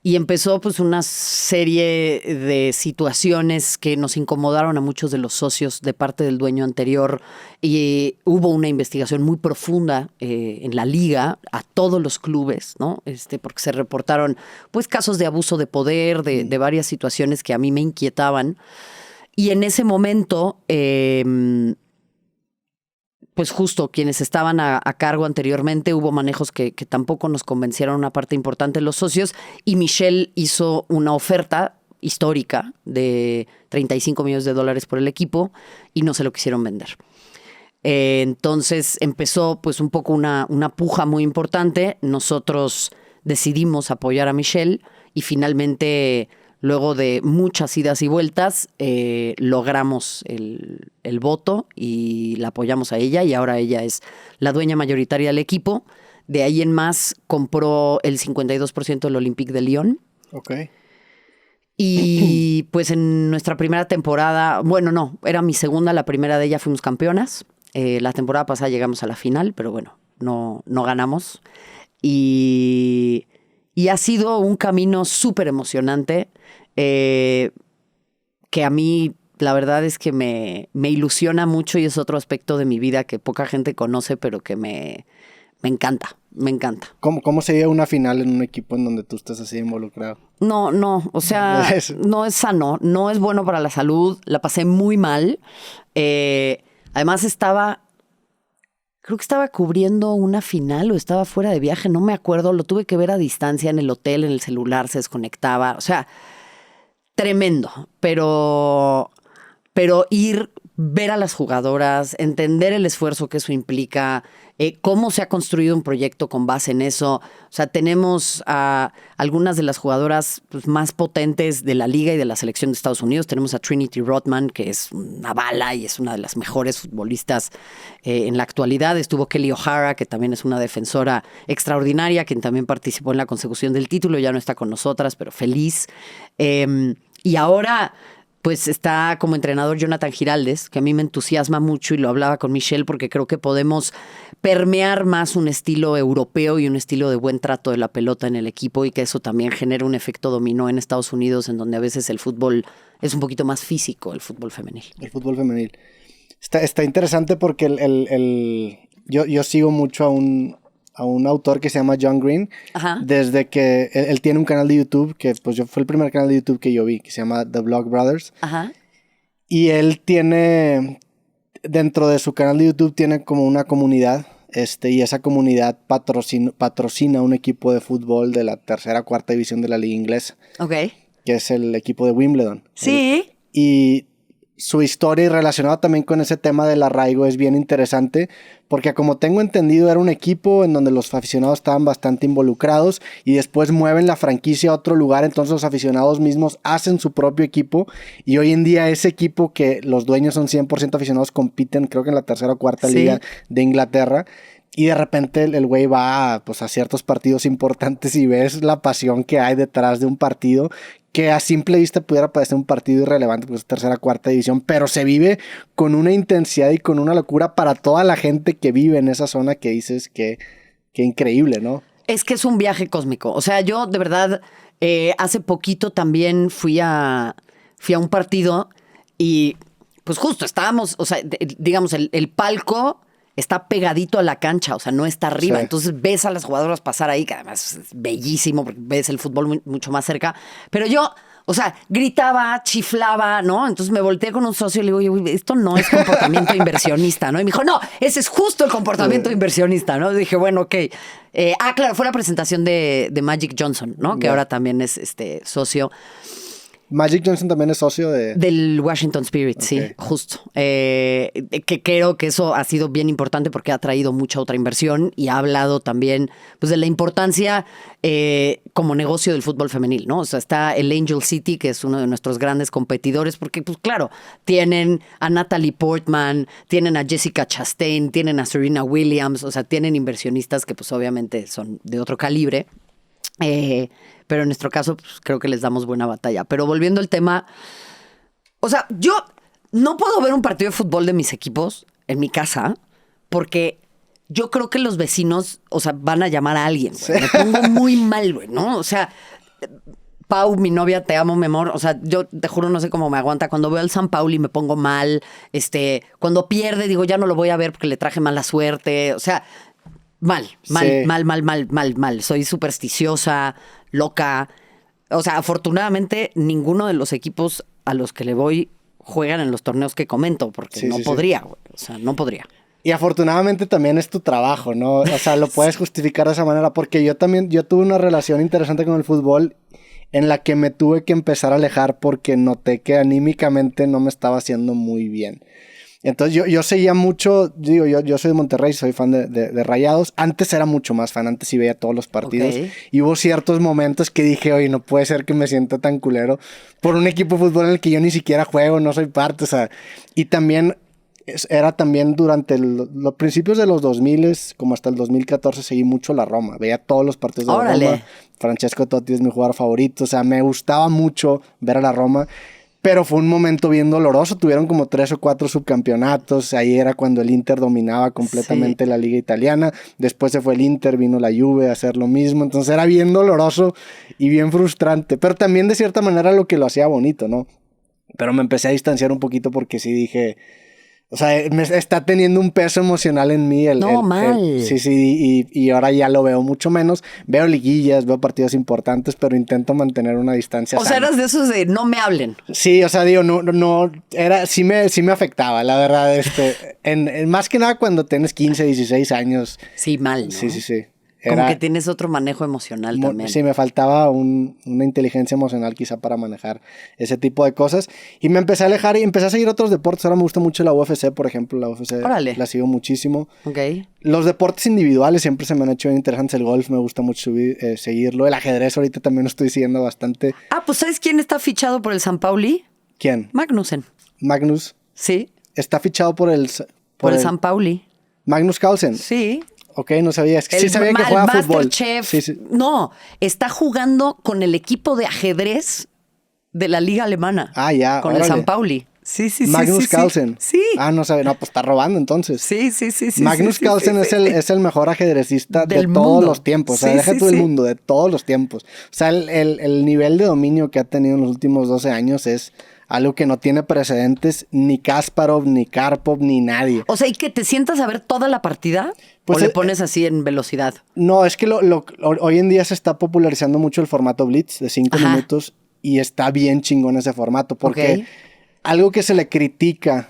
y empezó pues una serie de situaciones que nos incomodaron a muchos de los socios de parte del dueño anterior y hubo una investigación muy profunda en la liga a todos los clubes, ¿no? Porque se reportaron pues casos de abuso de poder, de varias situaciones que a mí me inquietaban y en ese momento pues justo quienes estaban a cargo anteriormente, hubo manejos que tampoco nos convencieron una parte importante de los socios y Michelle hizo una oferta histórica de $35 millones por el equipo y no se lo quisieron vender. Entonces empezó pues un poco una puja muy importante. Nosotros decidimos apoyar a Michelle y finalmente luego de muchas idas y vueltas, logramos el voto y la apoyamos a ella y ahora ella es la dueña mayoritaria del equipo. De ahí en más compró el 52% del Olympique de Lyon. Ok. Y pues en nuestra primera temporada, bueno, no, era mi segunda, la primera de ella fuimos campeonas. La temporada pasada llegamos a la final, pero bueno, no ganamos. Y ha sido un camino súper emocionante que a mí la verdad es que me ilusiona mucho y es otro aspecto de mi vida que poca gente conoce, pero que me encanta, me encanta. ¿Cómo se lleva una final en un equipo en donde tú estás así involucrado? No, o sea, no es sano, no es bueno para la salud, la pasé muy mal. Además creo que estaba cubriendo una final o estaba fuera de viaje, no me acuerdo, lo tuve que ver a distancia en el hotel, en el celular, se desconectaba, o sea, tremendo, pero ver a las jugadoras, entender el esfuerzo que eso implica, cómo se ha construido un proyecto con base en eso. O sea, tenemos a algunas de las jugadoras pues, más potentes de la liga y de la selección de Estados Unidos. Tenemos a Trinity Rodman, que es una bala y es una de las mejores futbolistas en la actualidad. Estuvo Kelly O'Hara, que también es una defensora extraordinaria, quien también participó en la consecución del título. Ya no está con nosotras, pero feliz. Y ahora pues está como entrenador Jonathan Giraldes, que a mí me entusiasma mucho y lo hablaba con Michelle porque creo que podemos permear más un estilo europeo y un estilo de buen trato de la pelota en el equipo y que eso también genera un efecto dominó en Estados Unidos, en donde a veces el fútbol es un poquito más físico, el fútbol femenil. El fútbol femenil. Está interesante porque yo sigo mucho a un autor que se llama John Green. Ajá. Desde que él tiene un canal de YouTube que pues fue el primer canal de YouTube que yo vi, que se llama The Vlog Brothers. Ajá. Y él tiene, dentro de su canal de YouTube tiene como una comunidad, y esa comunidad patrocina un equipo de fútbol de la tercera o cuarta división de la liga inglesa. Ok. Que es el equipo de Wimbledon. Sí. Y su historia y relacionada también con ese tema del arraigo es bien interesante porque como tengo entendido era un equipo en donde los aficionados estaban bastante involucrados y después mueven la franquicia a otro lugar, entonces los aficionados mismos hacen su propio equipo y hoy en día ese equipo que los dueños son 100% aficionados compiten creo que en la tercera o cuarta liga de Inglaterra. Y de repente el güey va pues, a ciertos partidos importantes y ves la pasión que hay detrás de un partido que a simple vista pudiera parecer un partido irrelevante, pues tercera, cuarta división, pero se vive con una intensidad y con una locura para toda la gente que vive en esa zona que dices que increíble, ¿no? Es que es un viaje cósmico. O sea, yo de verdad hace poquito también fui a un partido y pues justo estábamos, o sea, digamos, el palco está pegadito a la cancha, o sea, no está arriba. Sí. Entonces ves a las jugadoras pasar ahí, que además es bellísimo, porque ves el fútbol mucho más cerca. Pero yo, o sea, gritaba, chiflaba, ¿no? Entonces me volteé con un socio y le digo, esto no es comportamiento inversionista, ¿no? Y me dijo, no, ese es justo el comportamiento inversionista, ¿no? Y dije, bueno, ok. Claro, fue la presentación de Magic Johnson, ¿no? Que ahora también es socio. Magic Johnson también es socio del Washington Spirit, okay. Sí, justo. Que creo que eso ha sido bien importante porque ha traído mucha otra inversión y ha hablado también pues, de la importancia como negocio del fútbol femenil, ¿no? O sea, está el Angel City, que es uno de nuestros grandes competidores, porque, pues claro, tienen a Natalie Portman, tienen a Jessica Chastain, tienen a Serena Williams, o sea, tienen inversionistas que, pues, obviamente son de otro calibre. Pero en nuestro caso, pues, creo que les damos buena batalla. Pero volviendo al tema, o sea, yo no puedo ver un partido de fútbol de mis equipos en mi casa porque yo creo que los vecinos, o sea, van a llamar a alguien. Sí. Me pongo muy mal, güey, ¿no? O sea, Pau, mi novia, te amo, mi amor. O sea, yo te juro, no sé cómo me aguanta. Cuando veo al San Pauli me pongo mal. Cuando pierde, digo, ya no lo voy a ver porque le traje mala suerte. O sea, mal. Soy supersticiosa, loca. O sea, afortunadamente, ninguno de los equipos a los que le voy juegan en los torneos que comento, porque no podría, güey. O sea, no podría. Y afortunadamente también es tu trabajo, ¿no? O sea, lo puedes justificar de esa manera, porque yo tuve una relación interesante con el fútbol en la que me tuve que empezar a alejar porque noté que anímicamente no me estaba haciendo muy bien. Entonces yo seguía mucho, digo, yo soy de Monterrey, soy fan de Rayados. Antes era mucho más fan, antes sí veía todos los partidos. Ok. Y hubo ciertos momentos que dije, oye, no puede ser que me sienta tan culero por un equipo de fútbol en el que yo ni siquiera juego, no soy parte, o sea. Y también, era también durante los principios de los 2000, como hasta el 2014, seguí mucho la Roma. Veía todos los partidos de la Órale. Roma. Francesco Totti es mi jugador favorito, o sea, me gustaba mucho ver a la Roma. Pero fue un momento bien doloroso. Tuvieron como 3 o 4 subcampeonatos. Ahí era cuando el Inter dominaba completamente la liga italiana. Después se fue el Inter, vino la Juve a hacer lo mismo. Entonces era bien doloroso y bien frustrante. Pero también de cierta manera lo que lo hacía bonito, ¿no? Pero me empecé a distanciar un poquito porque sí dije... O sea, me está teniendo un peso emocional en mí. Mal. Sí, y ahora ya lo veo mucho menos. Veo liguillas, veo partidos importantes, pero intento mantener una distancia O sea, sana. eras de esos de no me hablen. Sí, o sea, digo, no, sí me afectaba, la verdad, más que nada cuando tienes 15, 16 años. Sí, mal, ¿no? Sí. Como que tienes otro manejo emocional también. Sí, me faltaba una inteligencia emocional quizá para manejar ese tipo de cosas. Y me empecé a alejar y empecé a seguir otros deportes. Ahora me gusta mucho la UFC, por ejemplo. La UFC Órale. la sigo muchísimo. Ok. Los deportes individuales siempre se me han hecho bien interesantes. El golf me gusta mucho seguirlo. El ajedrez ahorita también lo estoy siguiendo bastante. Ah, pues ¿sabes quién está fichado por el San Pauli? ¿Quién? Magnussen. Magnus. Sí, Está fichado por el San Pauli. Magnus Carlsen. Sí. Ok, no sabía. Es que sí sabía que el jugaba fútbol. Masterchef. Sí. No, está jugando con el equipo de ajedrez de la liga alemana. Ah, ya, Con órale. el San Pauli. Sí. Magnus sí. Carlsen. Sí. Ah, no sabía. No, pues está robando entonces. Sí. Magnus Carlsen es el mejor ajedrecista de Del todos mundo. los tiempos. O sea, Sí, deja sí, tú el sí. mundo, de todos los tiempos. O sea, el nivel de dominio que ha tenido en los últimos 12 años es algo que no tiene precedentes ni Kasparov, ni Karpov, ni nadie. O sea, ¿y que te sientas a ver toda la partida? Pues, ¿O le pones así en velocidad? No, es que hoy en día se está popularizando mucho el formato Blitz de 5 Ajá. minutos y está bien chingón ese formato porque Ok. algo que se le critica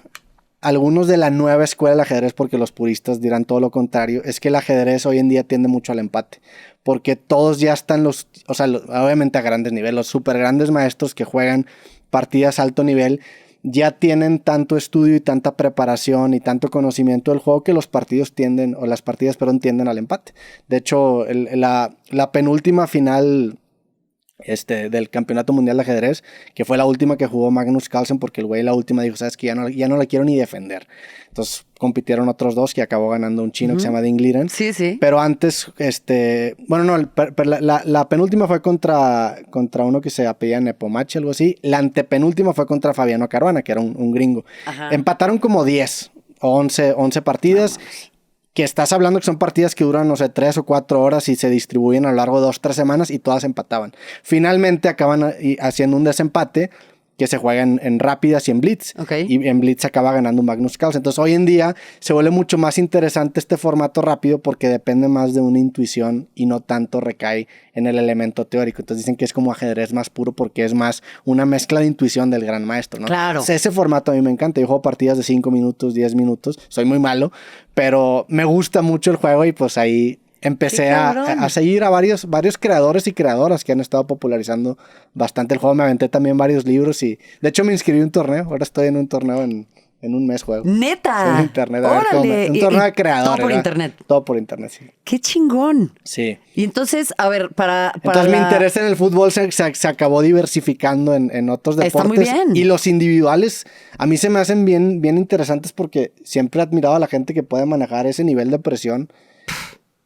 a algunos de la nueva escuela del ajedrez, porque los puristas dirán todo lo contrario, es que el ajedrez hoy en día tiende mucho al empate, porque todos ya están obviamente a grandes niveles, los super grandes maestros que juegan partidas a alto nivel, ya tienen tanto estudio y tanta preparación y tanto conocimiento del juego que las partidas tienden al empate. De hecho, la penúltima final del Campeonato Mundial de Ajedrez, que fue la última que jugó Magnus Carlsen, porque el güey la última dijo, sabes que ya no la quiero ni defender. Entonces compitieron otros dos que acabó ganando un chino que se llama Ding Liren. Sí. Pero antes, la penúltima fue contra uno que se apellía Nepomuk, algo así. La antepenúltima fue contra Fabiano Caruana, que era un gringo. Ajá. Empataron como 10 o 11 partidas. Que estás hablando que son partidas que duran, no sé, 3 o 4 horas y se distribuyen a lo largo de 2 o 3 semanas y todas empataban. Finalmente acaban haciendo un desempate que se juega en rápidas y en blitz. Okay. Y en blitz acaba ganando Magnus Carlsen. Entonces hoy en día se vuelve mucho más interesante este formato rápido porque depende más de una intuición y no tanto recae en el elemento teórico. Entonces dicen que es como ajedrez más puro porque es más una mezcla de intuición del gran maestro, ¿no? Claro. O sea, ese formato a mí me encanta. Yo juego partidas de 5 minutos, 10 minutos. Soy muy malo, pero me gusta mucho el juego y pues ahí empecé a seguir a varios creadores y creadoras que han estado popularizando bastante el juego. Me aventé también varios libros y de hecho me inscribí en un torneo. Ahora estoy en un torneo en un mes juego. ¡Neta! En internet. ¡Órale! Un torneo de creadores. Todo por internet. Todo por internet, sí. ¡Qué chingón! Sí. Y entonces, a ver, Entonces mi interés en el fútbol se acabó diversificando en otros deportes. Está muy bien. Y los individuales a mí se me hacen bien interesantes porque siempre he admirado a la gente que puede manejar ese nivel de presión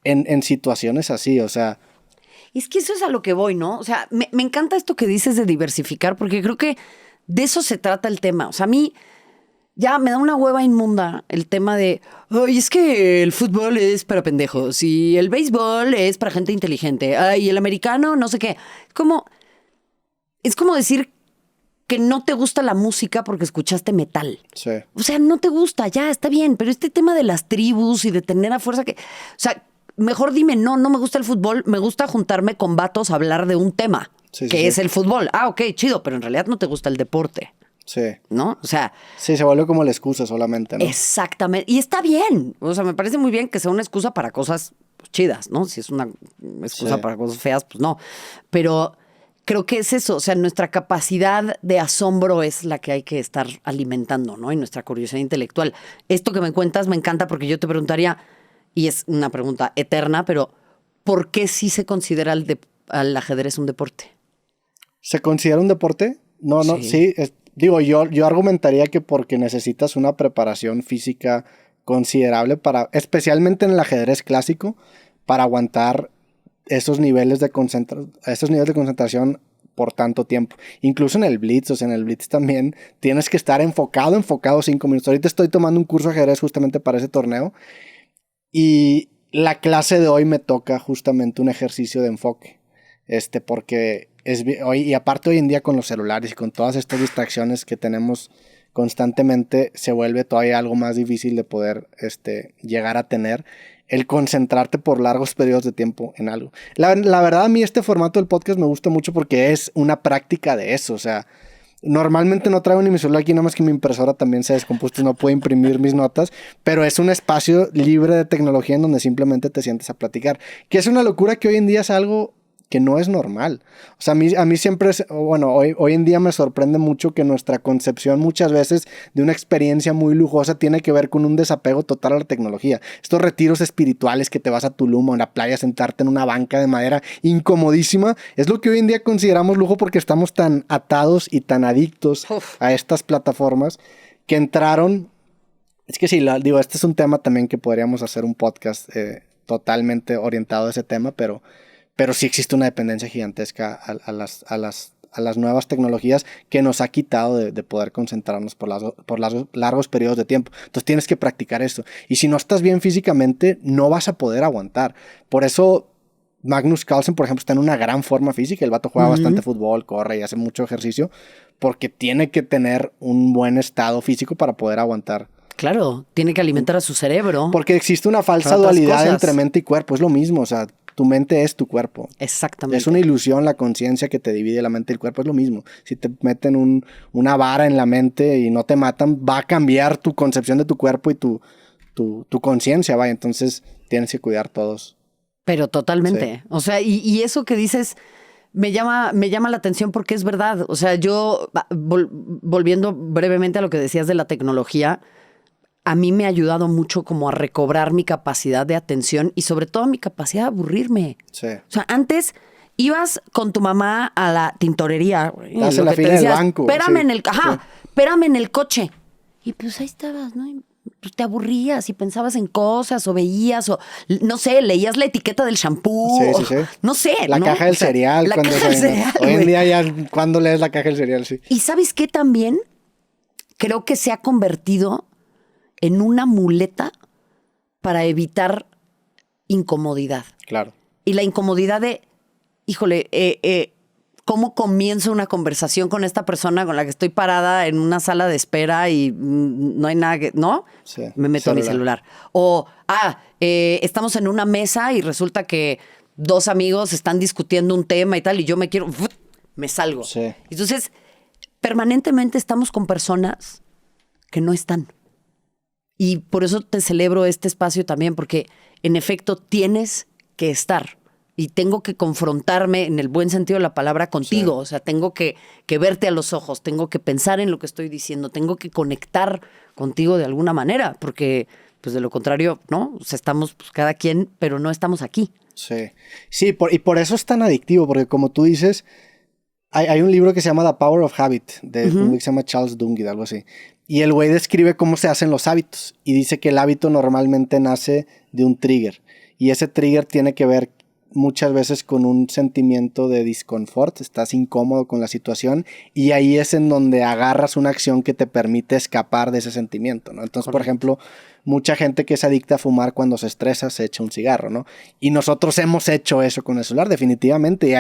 en situaciones así, o sea. Es que eso es a lo que voy, ¿no? O sea, me encanta esto que dices de diversificar, porque creo que de eso se trata el tema. O sea, a mí ya me da una hueva inmunda el tema de, ay, es que el fútbol es para pendejos y el béisbol es para gente inteligente. Ay, y el americano, no sé qué. Es como decir que no te gusta la música porque escuchaste metal. Sí. O sea, no te gusta, ya, está bien, pero este tema de las tribus y de tener a fuerza que... O sea, mejor dime, no me gusta el fútbol, me gusta juntarme con vatos a hablar de un tema, que es el fútbol. Ah, ok, chido, pero en realidad no te gusta el deporte. Sí. ¿No? O sea... Sí, se vuelve como la excusa solamente, ¿no? Exactamente. Y está bien. O sea, me parece muy bien que sea una excusa para cosas chidas, ¿no? Si es una excusa para cosas feas, pues no. Pero creo que es eso, o sea, nuestra capacidad de asombro es la que hay que estar alimentando, ¿no? Y nuestra curiosidad intelectual. Esto que me cuentas me encanta porque yo te preguntaría, y es una pregunta eterna, pero ¿por qué sí se considera al ajedrez un deporte? ¿Se considera un deporte? No, sí. Digo, yo argumentaría que porque necesitas una preparación física considerable especialmente en el ajedrez clásico, para aguantar esos niveles de concentración por tanto tiempo. Incluso en el Blitz, o sea, en el Blitz también tienes que estar enfocado 5 minutos. Ahorita estoy tomando un curso de ajedrez justamente para ese torneo y la clase de hoy me toca justamente un ejercicio de enfoque. Porque y aparte hoy en día con los celulares y con todas estas distracciones que tenemos constantemente, se vuelve todavía algo más difícil de poder llegar a tener el concentrarte por largos periodos de tiempo en algo. La verdad, a mí este formato del podcast me gusta mucho porque es una práctica de eso. O sea, normalmente no traigo ni mi celular aquí, nada más que mi impresora también se ha descompuesto y no puedo imprimir mis notas, pero es un espacio libre de tecnología en donde simplemente te sientes a platicar. Que es una locura que hoy en día es algo que no es normal. O sea, a mí siempre hoy en día me sorprende mucho que nuestra concepción muchas veces de una experiencia muy lujosa tiene que ver con un desapego total a la tecnología. Estos retiros espirituales que te vas a Tulum o a la playa a sentarte en una banca de madera incomodísima, es lo que hoy en día consideramos lujo porque estamos tan atados y tan adictos a estas plataformas que entraron. Es que sí, digo, este es un tema también que podríamos hacer un podcast totalmente orientado a ese tema, pero sí existe una dependencia gigantesca a las nuevas tecnologías que nos ha quitado de poder concentrarnos por largos periodos de tiempo. Entonces tienes que practicar esto. Y si no estás bien físicamente, no vas a poder aguantar. Por eso Magnus Carlsen, por ejemplo, está en una gran forma física. El vato juega bastante fútbol, corre y hace mucho ejercicio porque tiene que tener un buen estado físico para poder aguantar. Claro, tiene que alimentar a su cerebro. Porque existe una falsa dualidad entre mente y cuerpo. Es lo mismo, o sea, tu mente es tu cuerpo. Exactamente. Es una ilusión la conciencia que te divide la mente y el cuerpo. Es lo mismo. Si te meten una vara en la mente y no te matan, va a cambiar tu concepción de tu cuerpo y tu conciencia, vaya. Entonces tienes que cuidar todos. Pero totalmente. Sí. O sea, y eso que dices me llama la atención porque es verdad. O sea, yo, volviendo brevemente a lo que decías de la tecnología, a mí me ha ayudado mucho como a recobrar mi capacidad de atención y sobre todo mi capacidad de aburrirme. Sí. O sea, antes ibas con tu mamá a la tintorería. Estás en la fila del banco. Espérame sí. espérame en el coche. Y pues ahí estabas, ¿no? Y pues te aburrías y pensabas en cosas o veías o, no sé, leías la etiqueta del shampoo. Sí. No sé. La caja del cereal. La caja del cereal. Hoy en día ya cuando lees la caja del cereal, sí. Y ¿sabes qué también? Creo que se ha convertido en una muleta para evitar incomodidad. Claro. Y la incomodidad de, híjole, ¿cómo comienzo una conversación con esta persona con la que estoy parada en una sala de espera y no hay nada que, ¿no? Sí, me meto a mi celular. O, estamos en una mesa y resulta que 2 amigos están discutiendo un tema y tal y yo me salgo. Sí. Entonces, permanentemente estamos con personas que no están. Y por eso te celebro este espacio también, porque en efecto tienes que estar y tengo que confrontarme en el buen sentido de la palabra contigo. Sí. O sea, tengo que verte a los ojos, tengo que pensar en lo que estoy diciendo, tengo que conectar contigo de alguna manera, porque pues de lo contrario, ¿no? O sea, estamos pues, cada quien, pero no estamos aquí. Sí, y por eso es tan adictivo, porque como tú dices, hay un libro que se llama The Power of Habit, de un güey que se llama Charles Duhigg, algo así. Y el güey describe cómo se hacen los hábitos. Y dice que el hábito normalmente nace de un trigger. Y ese trigger tiene que ver muchas veces con un sentimiento de disconfort. Estás incómodo con la situación. Y ahí es en donde agarras una acción que te permite escapar de ese sentimiento, ¿no? Entonces, por ejemplo, mucha gente que es adicta a fumar cuando se estresa se echa un cigarro, ¿no? Y nosotros hemos hecho eso con el celular, definitivamente. Y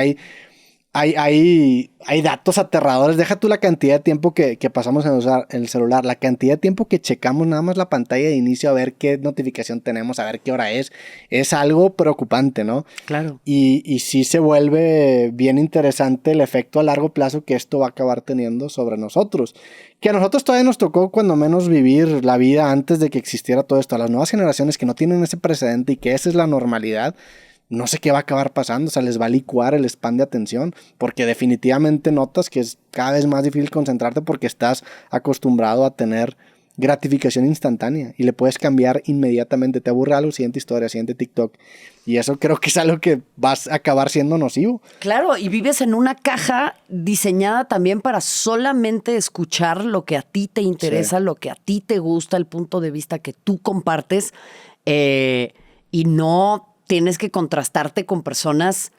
hay datos aterradores. Deja tú la cantidad de tiempo que pasamos en usar el celular, la cantidad de tiempo que checamos nada más la pantalla de inicio a ver qué notificación tenemos, a ver qué hora es algo preocupante, ¿no? Claro. Y sí se vuelve bien interesante el efecto a largo plazo que esto va a acabar teniendo sobre nosotros. Que a nosotros todavía nos tocó cuando menos vivir la vida antes de que existiera todo esto. A las nuevas generaciones que no tienen ese precedente y que esa es la normalidad, no sé qué va a acabar pasando, o sea, les va a licuar el span de atención, porque definitivamente notas que es cada vez más difícil concentrarte porque estás acostumbrado a tener gratificación instantánea y le puedes cambiar inmediatamente. Te aburre algo, siguiente historia, siguiente TikTok. Y eso creo que es algo que vas a acabar siendo nocivo. Claro, y vives en una caja diseñada también para solamente escuchar lo que a ti te interesa, lo que a ti te gusta, el punto de vista que tú compartes, y no tienes que contrastarte con personas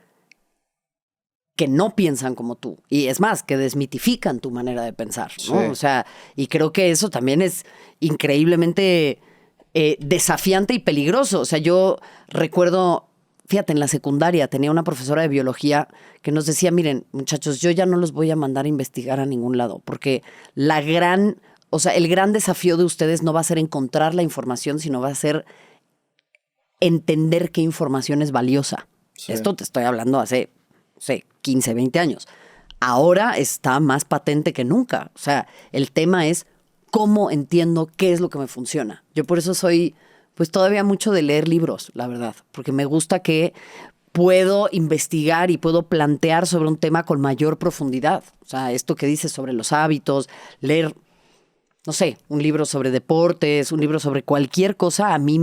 que no piensan como tú. Y es más, que desmitifican tu manera de pensar, ¿no? Sí. O sea, y creo que eso también es increíblemente desafiante y peligroso. O sea, yo recuerdo, fíjate, en la secundaria tenía una profesora de biología que nos decía, miren, muchachos, yo ya no los voy a mandar a investigar a ningún lado, porque el gran desafío de ustedes no va a ser encontrar la información, sino va a ser entender qué información es valiosa. Sí. Esto te estoy hablando hace 15, 20 años. Ahora está más patente que nunca. O sea, el tema es cómo entiendo qué es lo que me funciona. Yo por eso soy, pues todavía mucho de leer libros, la verdad, porque me gusta que puedo investigar y puedo plantear sobre un tema con mayor profundidad. O sea, esto que dices sobre los hábitos, leer, no sé, un libro sobre deportes, un libro sobre cualquier cosa, a mí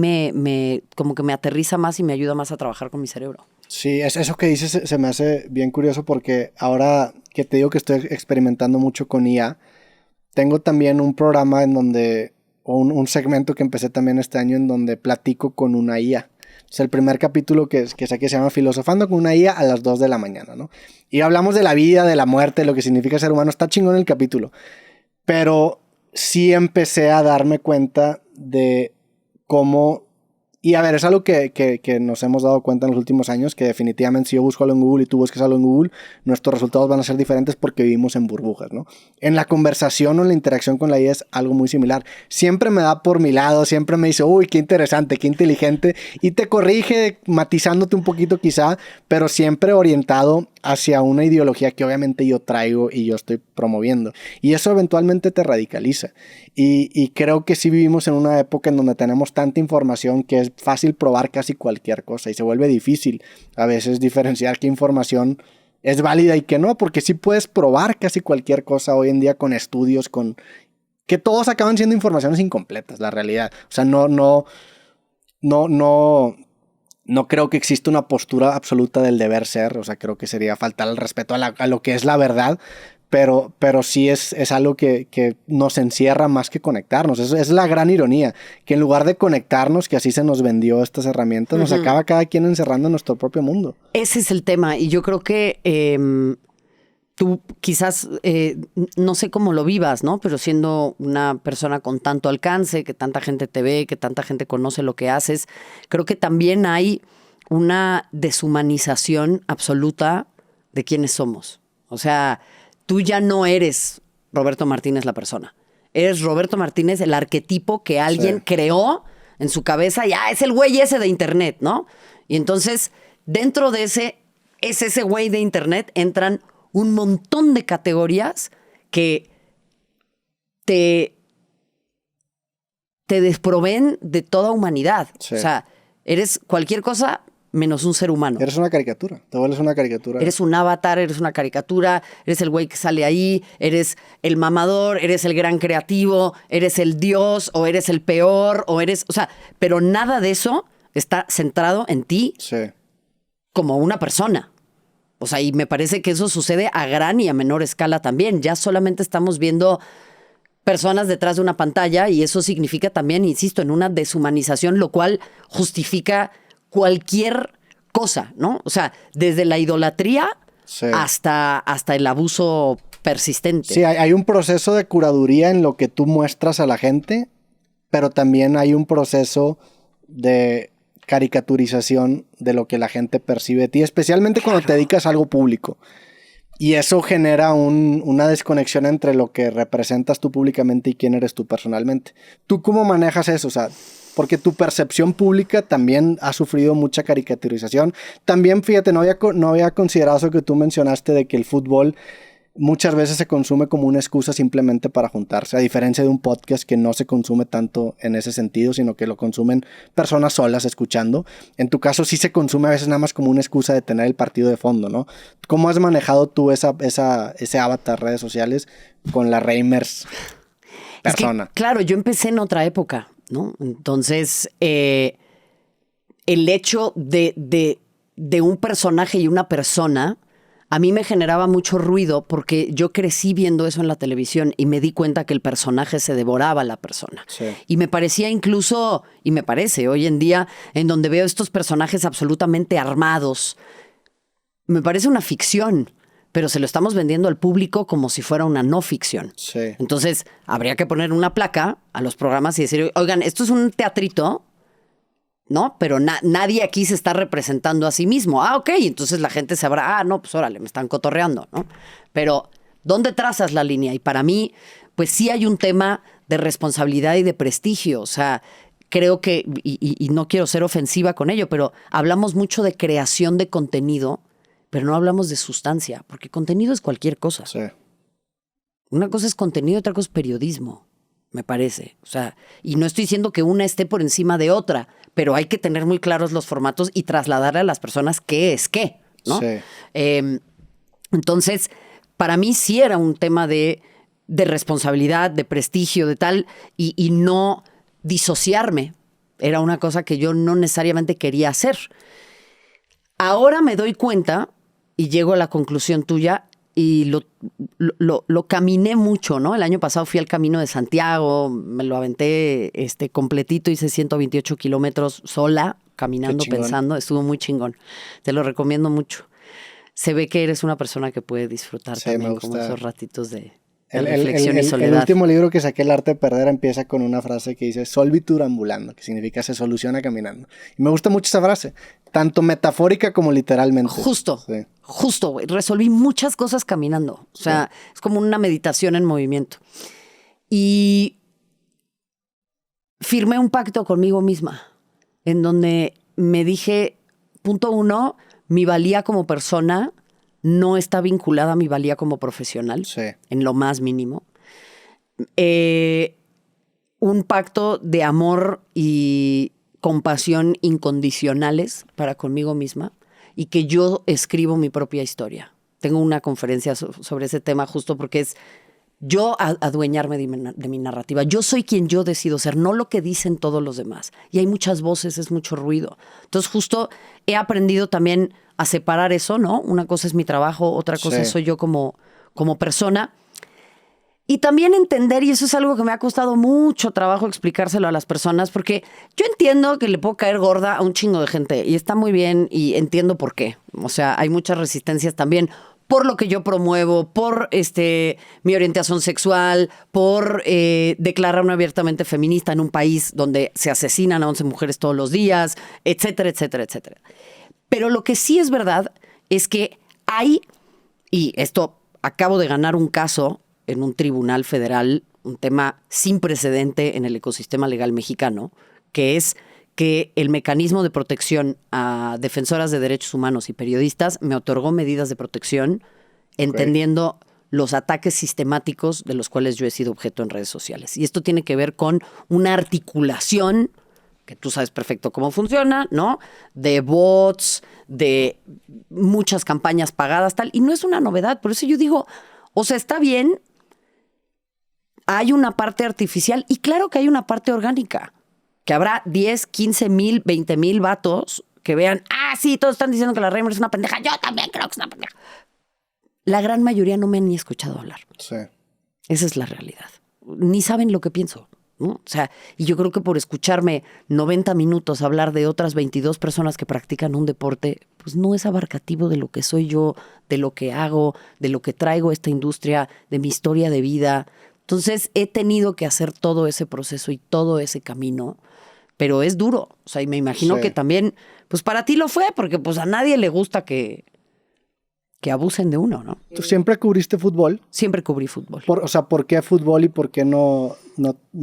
como que me aterriza más y me ayuda más a trabajar con mi cerebro. Sí, eso que dices se me hace bien curioso porque ahora que te digo que estoy experimentando mucho con IA, tengo también un programa en donde, o un segmento que empecé también este año en donde platico con una IA. O sea, el primer capítulo que saqué se llama Filosofando con una IA a las 2 de la mañana, ¿no? Y hablamos de la vida, de la muerte, de lo que significa ser humano. Está chingón el capítulo. Pero sí empecé a darme cuenta de cómo... Y a ver, es algo que nos hemos dado cuenta en los últimos años, que definitivamente si yo busco algo en Google y tú buscas algo en Google, nuestros resultados van a ser diferentes porque vivimos en burbujas, ¿no? En la conversación o en la interacción con la IA es algo muy similar. Siempre me da por mi lado, siempre me dice, uy, qué interesante, qué inteligente, y te corrige matizándote un poquito quizá, pero siempre orientado hacia una ideología que obviamente yo traigo y yo estoy promoviendo. Y eso eventualmente te radicaliza. Y creo que sí vivimos en una época en donde tenemos tanta información que es fácil probar casi cualquier cosa y se vuelve difícil a veces diferenciar qué información es válida y qué no, porque sí puedes probar casi cualquier cosa hoy en día con estudios, con que todos acaban siendo informaciones incompletas, la realidad. O sea, no creo que exista una postura absoluta del deber ser, o sea, creo que sería faltar el respeto a lo que es la verdad, pero sí es algo que nos encierra más que conectarnos. Eso es la gran ironía, que en lugar de conectarnos, que así se nos vendió estas herramientas, nos acaba cada quien encerrando en nuestro propio mundo. Ese es el tema, y yo creo que tú quizás, no sé cómo lo vivas, ¿no? Pero siendo una persona con tanto alcance, que tanta gente te ve, que tanta gente conoce lo que haces, creo que también hay una deshumanización absoluta de quiénes somos. O sea, tú ya no eres Roberto Martínez la persona. Eres Roberto Martínez el arquetipo que alguien creó en su cabeza y es el güey ese de internet, ¿no? Y entonces, dentro de ese güey de internet entran un montón de categorías que te desproveen de toda humanidad. Sí. O sea, eres cualquier cosa menos un ser humano. Eres una caricatura, te vuelves una caricatura. Eres un avatar, eres una caricatura, eres el güey que sale ahí, eres el mamador, eres el gran creativo, eres el dios, o eres el peor, o sea, pero nada de eso está centrado en ti como una persona. O sea, y me parece que eso sucede a gran y a menor escala también. Ya solamente estamos viendo personas detrás de una pantalla y eso significa también, insisto, en una deshumanización, lo cual justifica cualquier cosa, ¿no? O sea, desde la idolatría hasta el abuso persistente. Sí, hay un proceso de curaduría en lo que tú muestras a la gente, pero también hay un proceso de caricaturización de lo que la gente percibe de ti, especialmente cuando te dedicas a algo público. Y eso genera una desconexión entre lo que representas tú públicamente y quién eres tú personalmente. ¿Tú cómo manejas eso? O sea, porque tu percepción pública también ha sufrido mucha caricaturización. También, fíjate, no había considerado eso que tú mencionaste de que el fútbol muchas veces se consume como una excusa simplemente para juntarse, a diferencia de un podcast que no se consume tanto en ese sentido, sino que lo consumen personas solas escuchando. En tu caso sí se consume a veces nada más como una excusa de tener el partido de fondo, ¿no? ¿Cómo has manejado tú ese avatar, redes sociales, con la Reimers persona? Es que, claro, yo empecé en otra época, ¿no? Entonces, el hecho de un personaje y una persona a mí me generaba mucho ruido porque yo crecí viendo eso en la televisión y me di cuenta que el personaje se devoraba a la persona. Sí. Y me parecía incluso, y me parece hoy en día, en donde veo estos personajes absolutamente armados, me parece una ficción, pero se lo estamos vendiendo al público como si fuera una no ficción. Sí. Entonces, habría que poner una placa a los programas y decir, oigan, esto es un teatrito, ¿no? Pero nadie aquí se está representando a sí mismo. Ah, ok, entonces la gente sabrá, no, pues órale, me están cotorreando, ¿no? Pero, ¿dónde trazas la línea? Y para mí, pues sí hay un tema de responsabilidad y de prestigio. O sea, creo que, y no quiero ser ofensiva con ello, pero hablamos mucho de creación de contenido, pero no hablamos de sustancia, porque contenido es cualquier cosa. Sí. Una cosa es contenido, otra cosa es periodismo, me parece. O sea, y no estoy diciendo que una esté por encima de otra, pero hay que tener muy claros los formatos y trasladarle a las personas qué es qué, ¿no? Sí. Entonces, para mí sí era un tema de responsabilidad, de prestigio, de tal, y no disociarme. Era una cosa que yo no necesariamente quería hacer. Ahora me doy cuenta y llego a la conclusión tuya y lo caminé mucho, ¿no? El año pasado fui al Camino de Santiago, me lo aventé completito, hice 128 kilómetros sola, caminando, pensando, estuvo muy chingón. Te lo recomiendo mucho. Se ve que eres una persona que puede disfrutar también como esos ratitos de reflexión y soledad. El último libro que saqué, El arte de perder, empieza con una frase que dice solvitur ambulando, que significa se soluciona caminando. Y me gusta mucho esa frase, tanto metafórica como literalmente. Justo, güey. Resolví muchas cosas caminando. O sea, es como una meditación en movimiento. Y firmé un pacto conmigo misma, en donde me dije, punto 1, mi valía como persona no está vinculada a mi valía como profesional, en lo más mínimo. Un pacto de amor y compasión incondicionales para conmigo misma y que yo escribo mi propia historia. Tengo una conferencia sobre ese tema justo porque es yo adueñarme de mi narrativa. Yo soy quien yo decido ser, no lo que dicen todos los demás. Y hay muchas voces, es mucho ruido. Entonces justo he aprendido también a separar eso, ¿no? Una cosa es mi trabajo, otra cosa soy yo como persona. Y también entender, y eso es algo que me ha costado mucho trabajo explicárselo a las personas, porque yo entiendo que le puedo caer gorda a un chingo de gente y está muy bien y entiendo por qué. O sea, hay muchas resistencias también por lo que yo promuevo, por mi orientación sexual, por declararme abiertamente feminista en un país donde se asesinan a 11 mujeres todos los días, etcétera, etcétera, etcétera. Pero lo que sí es verdad es que hay, y esto acabo de ganar un caso en un tribunal federal, un tema sin precedente en el ecosistema legal mexicano, que es que el mecanismo de protección a defensoras de derechos humanos y periodistas me otorgó medidas de protección entendiendo los ataques sistemáticos de los cuales yo he sido objeto en redes sociales. Y esto tiene que ver con una articulación que tú sabes perfecto cómo funciona, ¿no? De bots, de muchas campañas pagadas, tal. Y no es una novedad. Por eso yo digo, o sea, está bien, hay una parte artificial y claro que hay una parte orgánica. Que habrá 10, 15 mil, 20 mil vatos que vean, sí, todos están diciendo que la Reimers es una pendeja, yo también creo que es una pendeja. La gran mayoría no me han ni escuchado hablar. Sí. Esa es la realidad. Ni saben lo que pienso, ¿no? O sea, y yo creo que por escucharme 90 minutos hablar de otras 22 personas que practican un deporte, pues no es abarcativo de lo que soy yo, de lo que hago, de lo que traigo a esta industria, de mi historia de vida. Entonces he tenido que hacer todo ese proceso y todo ese camino, pero es duro. O sea, y me imagino que también, pues para ti lo fue, porque pues a nadie le gusta que abusen de uno, ¿no? ¿Tú siempre cubriste fútbol? Siempre cubrí fútbol. O sea, ¿por qué fútbol y por qué no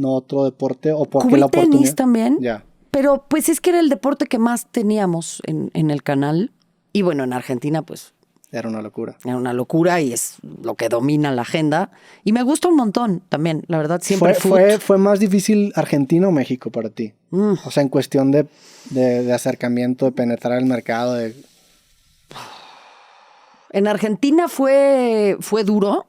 otro deporte? ¿O por cubrí qué la oportunidad? tenis también, Ya. pero pues es que era el deporte que más teníamos en el canal. Y bueno, en Argentina, pues Era una locura. Era una locura y es lo que domina la agenda. Y me gusta un montón también, la verdad, siempre ¿Fue más difícil Argentina o México para ti? O sea, en cuestión de acercamiento, de penetrar el mercado. En Argentina fue duro,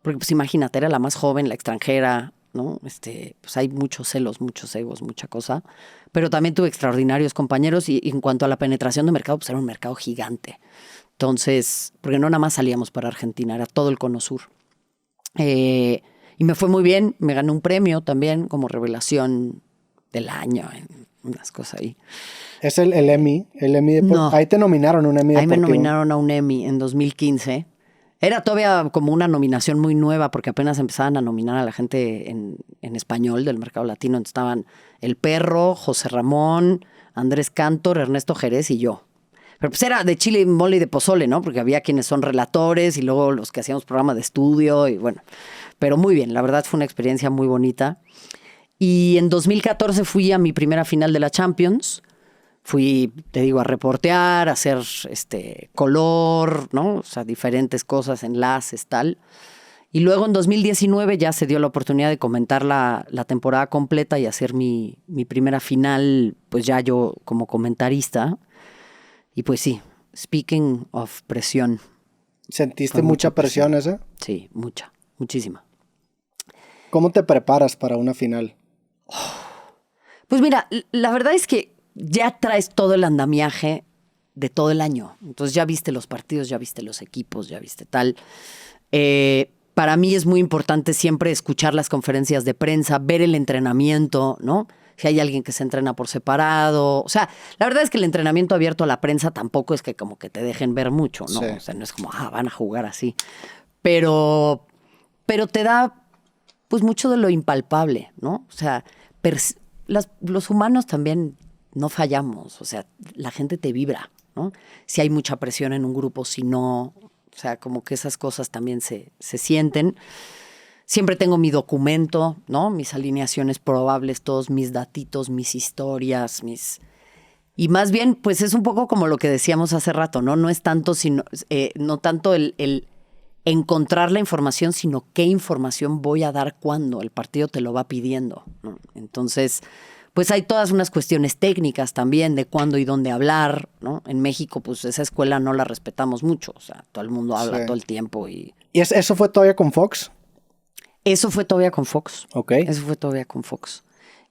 porque pues imagínate, era la más joven, la extranjera, ¿no? Pues hay muchos celos, muchos egos, mucha cosa. Pero también tuve extraordinarios compañeros y en cuanto a la penetración de mercado, pues era un mercado gigante. Entonces, porque no nada más salíamos para Argentina, era todo el Cono Sur. Y me fue muy bien, me gané un premio también como revelación del año, unas cosas ahí. ¿Es el Emmy? No. Ahí te nominaron un Emmy Ahí deportivo. me nominaron a un Emmy en 2015. Era todavía como una nominación muy nueva porque apenas empezaban a nominar a la gente en español del mercado latino. Entonces estaban El Perro, José Ramón, Andrés Cantor, Ernesto Jerez y yo. Pero pues era de chile, mole y de pozole, ¿no? Porque había quienes son relatores y luego los que hacíamos programa de estudio y bueno. Pero muy bien, la verdad fue una experiencia muy bonita. Y en 2014 fui a mi primera final de la Champions. Fui, te digo, a reportear, a hacer color, ¿no? O sea, diferentes cosas, enlaces, tal. Y luego en 2019 ya se dio la oportunidad de comentar la temporada completa y hacer mi primera final, pues ya yo como comentarista. Y pues sí, speaking of presión. ¿Sentiste mucha presión esa? Sí, muchísima. ¿Cómo te preparas para una final? Pues mira, la verdad es que ya traes todo el andamiaje de todo el año. Entonces ya viste los partidos, ya viste los equipos, ya viste tal. Para mí es muy importante siempre escuchar las conferencias de prensa, ver el entrenamiento, ¿no? Si hay alguien que se entrena por separado. O sea, la verdad es que el entrenamiento abierto a la prensa tampoco es que como que te dejen ver mucho, ¿no? Sí. O sea, no es como, van a jugar así. Pero te da, pues, mucho de lo impalpable, ¿no? O sea, los humanos también no fallamos. O sea, la gente te vibra, ¿no? Si hay mucha presión en un grupo, si no. O sea, como que esas cosas también se sienten. Siempre tengo mi documento, ¿no? Mis alineaciones probables, todos mis datitos, mis historias, Y más bien, pues es un poco como lo que decíamos hace rato, ¿no? No es tanto, no tanto el encontrar la información, sino qué información voy a dar cuando el partido te lo va pidiendo, ¿no? Entonces, pues hay todas unas cuestiones técnicas también de cuándo y dónde hablar, ¿no? En México, pues esa escuela no la respetamos mucho. O sea, todo el mundo habla todo el tiempo. ¿Y eso fue todavía con Fox? Eso fue todavía con Fox. Ok. Eso fue todavía con Fox.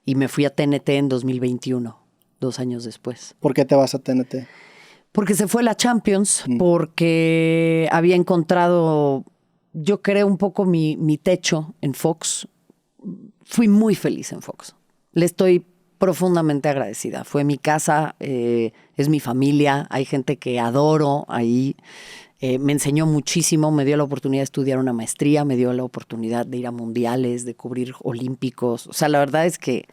Y me fui a TNT en 2021, 2 años después. ¿Por qué te vas a TNT? Porque se fue la Champions, porque había encontrado, yo creo, un poco mi techo en Fox. Fui muy feliz en Fox. Le estoy profundamente agradecida. Fue mi casa, es mi familia, hay gente que adoro ahí. Me enseñó muchísimo, me dio la oportunidad de estudiar una maestría, me dio la oportunidad de ir a mundiales, de cubrir olímpicos. O sea, la verdad es que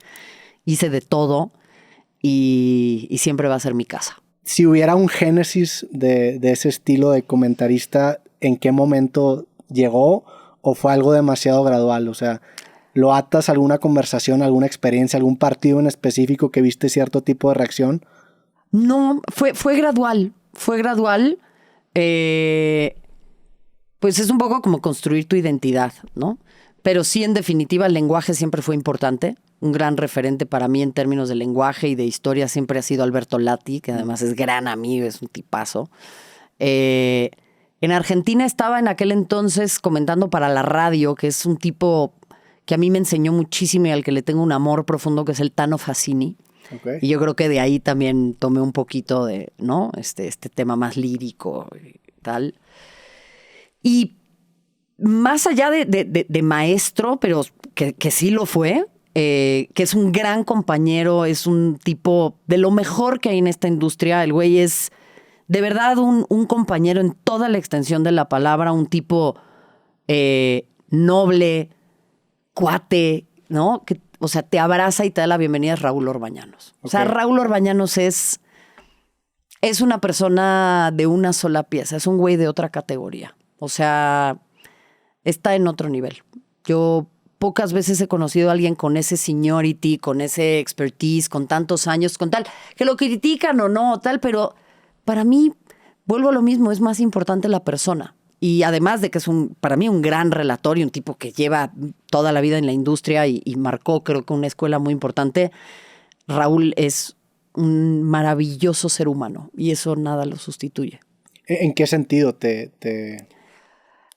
hice de todo y siempre va a ser mi casa. Si hubiera un génesis de ese estilo de comentarista, ¿en qué momento llegó o fue algo demasiado gradual? O sea, ¿lo atas a alguna conversación, alguna experiencia, algún partido en específico que viste cierto tipo de reacción? No, fue gradual. Fue gradual. Pues es un poco como construir tu identidad, ¿no? Pero sí, en definitiva, el lenguaje siempre fue importante. Un gran referente para mí en términos de lenguaje y de historia siempre ha sido Alberto Lati, que además es gran amigo, es un tipazo. En Argentina estaba en aquel entonces comentando para la radio, que es un tipo que a mí me enseñó muchísimo y al que le tengo un amor profundo, que es el Tano Fassini. Okay. Y yo creo que de ahí también tomé un poquito de, ¿no? Este tema más lírico y tal. Y más allá de maestro, pero que sí lo fue, que es un gran compañero, es un tipo de lo mejor que hay en esta industria. El güey es de verdad un compañero en toda la extensión de la palabra, un tipo noble, cuate, ¿no? Que, o sea, te abraza y te da la bienvenida, es Raúl Orbañanos. Okay. O sea, Raúl Orbañanos es una persona de una sola pieza, es un güey de otra categoría. O sea, está en otro nivel. Yo pocas veces he conocido a alguien con ese seniority, con ese expertise, con tantos años, con tal, que lo critican o no, tal, pero para mí vuelvo a lo mismo, es más importante la persona. Y además de que es para mí un gran relator y un tipo que lleva toda la vida en la industria y marcó, creo que una escuela muy importante, Raúl es un maravilloso ser humano y eso nada lo sustituye. ¿En qué sentido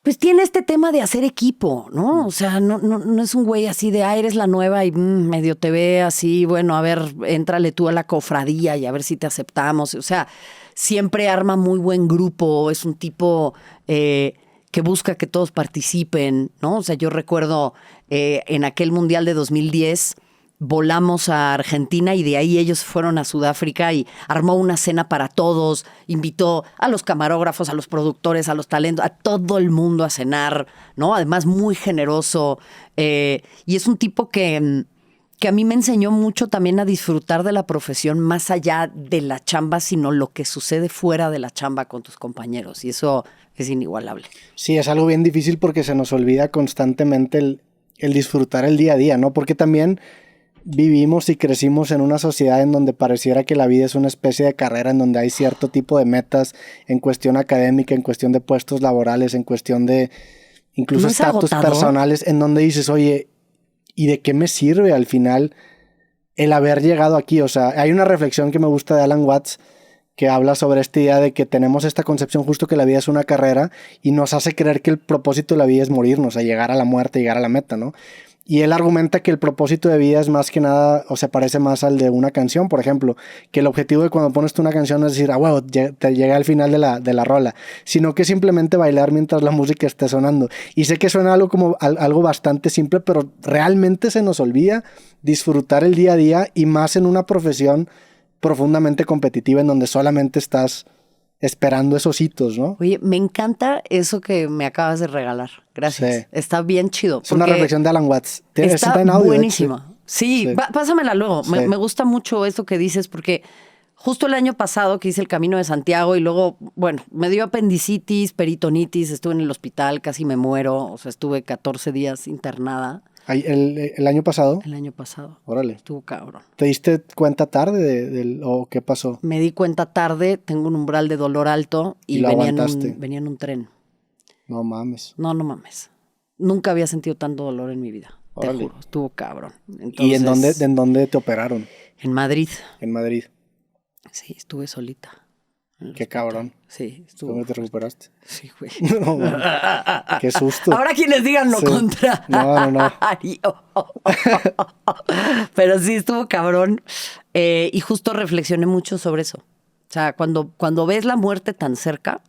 Pues tiene este tema de hacer equipo, ¿no? O sea, no es un güey así de, eres la nueva y medio te ve así, bueno, a ver, éntrale tú a la cofradía y a ver si te aceptamos. O sea, siempre arma muy buen grupo, es un tipo que busca que todos participen, ¿no? O sea, yo recuerdo en aquel Mundial de 2010 volamos a Argentina y de ahí ellos fueron a Sudáfrica y armó una cena para todos, invitó a los camarógrafos, a los productores, a los talentos, a todo el mundo a cenar, ¿no? Además muy generoso y es un tipo que a mí me enseñó mucho también a disfrutar de la profesión más allá de la chamba, sino lo que sucede fuera de la chamba con tus compañeros y eso es inigualable. Sí, es algo bien difícil porque se nos olvida constantemente el disfrutar el día a día, ¿no? Porque también vivimos y crecimos en una sociedad en donde pareciera que la vida es una especie de carrera en donde hay cierto tipo de metas en cuestión académica, en cuestión de puestos laborales, en cuestión de incluso estatus personales, en donde dices, oye, ¿y de qué me sirve al final el haber llegado aquí? O sea, hay una reflexión que me gusta de Alan Watts que habla sobre esta idea de que tenemos esta concepción justo que la vida es una carrera y nos hace creer que el propósito de la vida es morirnos, a llegar a la muerte, llegar a la meta, ¿no? Y él argumenta que el propósito de vida es más que nada, o se parece más al de una canción, por ejemplo, que el objetivo de cuando pones tú una canción no es decir, bueno, te llega al final de la rola, sino que simplemente bailar mientras la música esté sonando. Y sé que suena algo como algo bastante simple, pero realmente se nos olvida disfrutar el día a día y más en una profesión profundamente competitiva en donde solamente estás esperando esos hitos, ¿no? Oye, me encanta eso que me acabas de regalar. Gracias. Sí. Está bien chido. Es una reflexión de Alan Watts. Está en audio, buenísima. Sí, pásamela luego. Sí. Me gusta mucho eso que dices porque justo el año pasado que hice el Camino de Santiago y luego, bueno, me dio apendicitis, peritonitis, estuve en el hospital, casi me muero. O sea, estuve 14 días internada. ¿El año pasado? El año pasado. Órale. Estuvo cabrón. ¿Te diste cuenta tarde o qué pasó? Me di cuenta tarde, tengo un umbral de dolor alto y venía en un tren. No mames. No mames. Nunca había sentido tanto dolor en mi vida. Órale. Te juro, estuvo cabrón. Entonces, ¿y en dónde te operaron? En Madrid. En Madrid. Sí, estuve solita. Qué cabrón. Sí, estuvo. ¿Cómo te recuperaste? Sí, güey. No, qué susto. Ahora quienes digan lo contrario. No. Pero sí, estuvo cabrón. Y justo reflexioné mucho sobre eso. O sea, cuando ves la muerte tan cerca,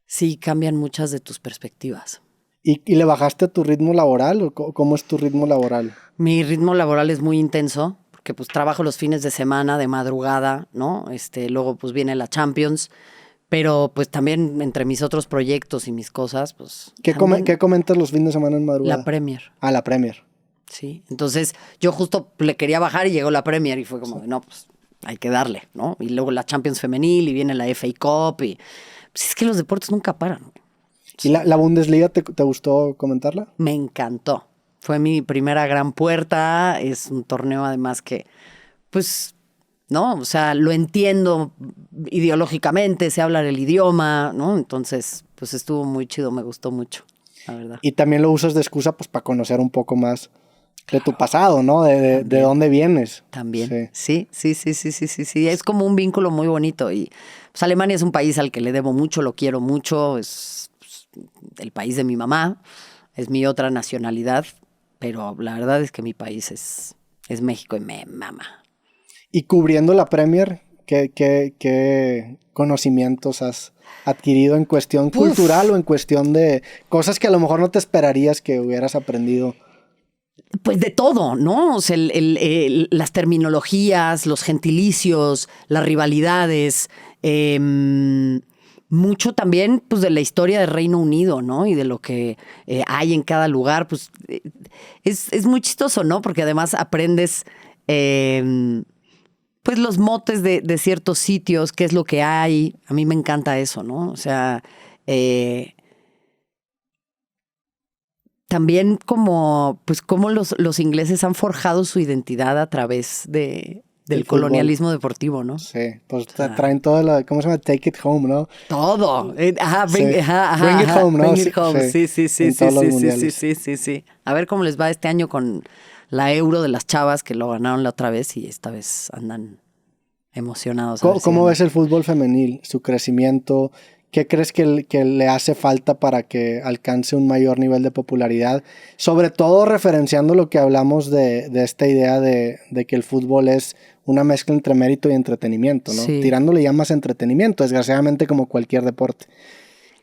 sí cambian muchas de tus perspectivas. ¿Y le bajaste a tu ritmo laboral o cómo es tu ritmo laboral? Mi ritmo laboral es muy intenso. Que pues trabajo los fines de semana, de madrugada, ¿no? Luego pues viene la Champions, pero pues también entre mis otros proyectos y mis cosas, pues... ¿Qué comentas los fines de semana en madrugada? La Premier. Ah, la Premier. Sí, entonces yo justo le quería bajar y llegó la Premier y fue como, no, pues hay que darle, ¿no? Y luego la Champions femenil y viene la FA Cup y... Pues es que los deportes nunca paran. ¿Y la Bundesliga te gustó comentarla? Me encantó. Fue mi primera gran puerta, es un torneo además que, pues, ¿no? O sea, lo entiendo ideológicamente, se habla el idioma, ¿no? Entonces, pues estuvo muy chido, me gustó mucho, la verdad. Y también lo usas de excusa, pues, para conocer un poco más de tu pasado, ¿no? De dónde vienes. También, sí. Es como un vínculo muy bonito y, pues, Alemania es un país al que le debo mucho, lo quiero mucho, es pues, el país de mi mamá, es mi otra nacionalidad. Pero la verdad es que mi país es México y me mama. Y cubriendo la Premier, ¿qué conocimientos has adquirido en cuestión cultural o en cuestión de cosas que a lo mejor no te esperarías que hubieras aprendido? Pues de todo, ¿no? O sea, las terminologías, los gentilicios, las rivalidades, mucho también pues de la historia del Reino Unido, ¿no? Y de lo que hay en cada lugar, pues es muy chistoso, ¿no? Porque además aprendes pues los motes de ciertos sitios, qué es lo que hay. A mí me encanta eso, ¿no? O sea, también como pues cómo los ingleses han forjado su identidad a través de del colonialismo deportivo, ¿no? Sí, pues traen todo lo, ¿cómo se llama? Take it home, ¿no? Todo. Bring it home, ¿no? Bring it home. Sí. A ver cómo les va este año con la Euro de las chavas que lo ganaron la otra vez y esta vez andan emocionados. ¿Cómo ves el fútbol femenil, su crecimiento? ¿Qué crees que le hace falta para que alcance un mayor nivel de popularidad? Sobre todo referenciando lo que hablamos de esta idea de que el fútbol es una mezcla entre mérito y entretenimiento, ¿no? Sí. Tirándole ya más entretenimiento, desgraciadamente, como cualquier deporte.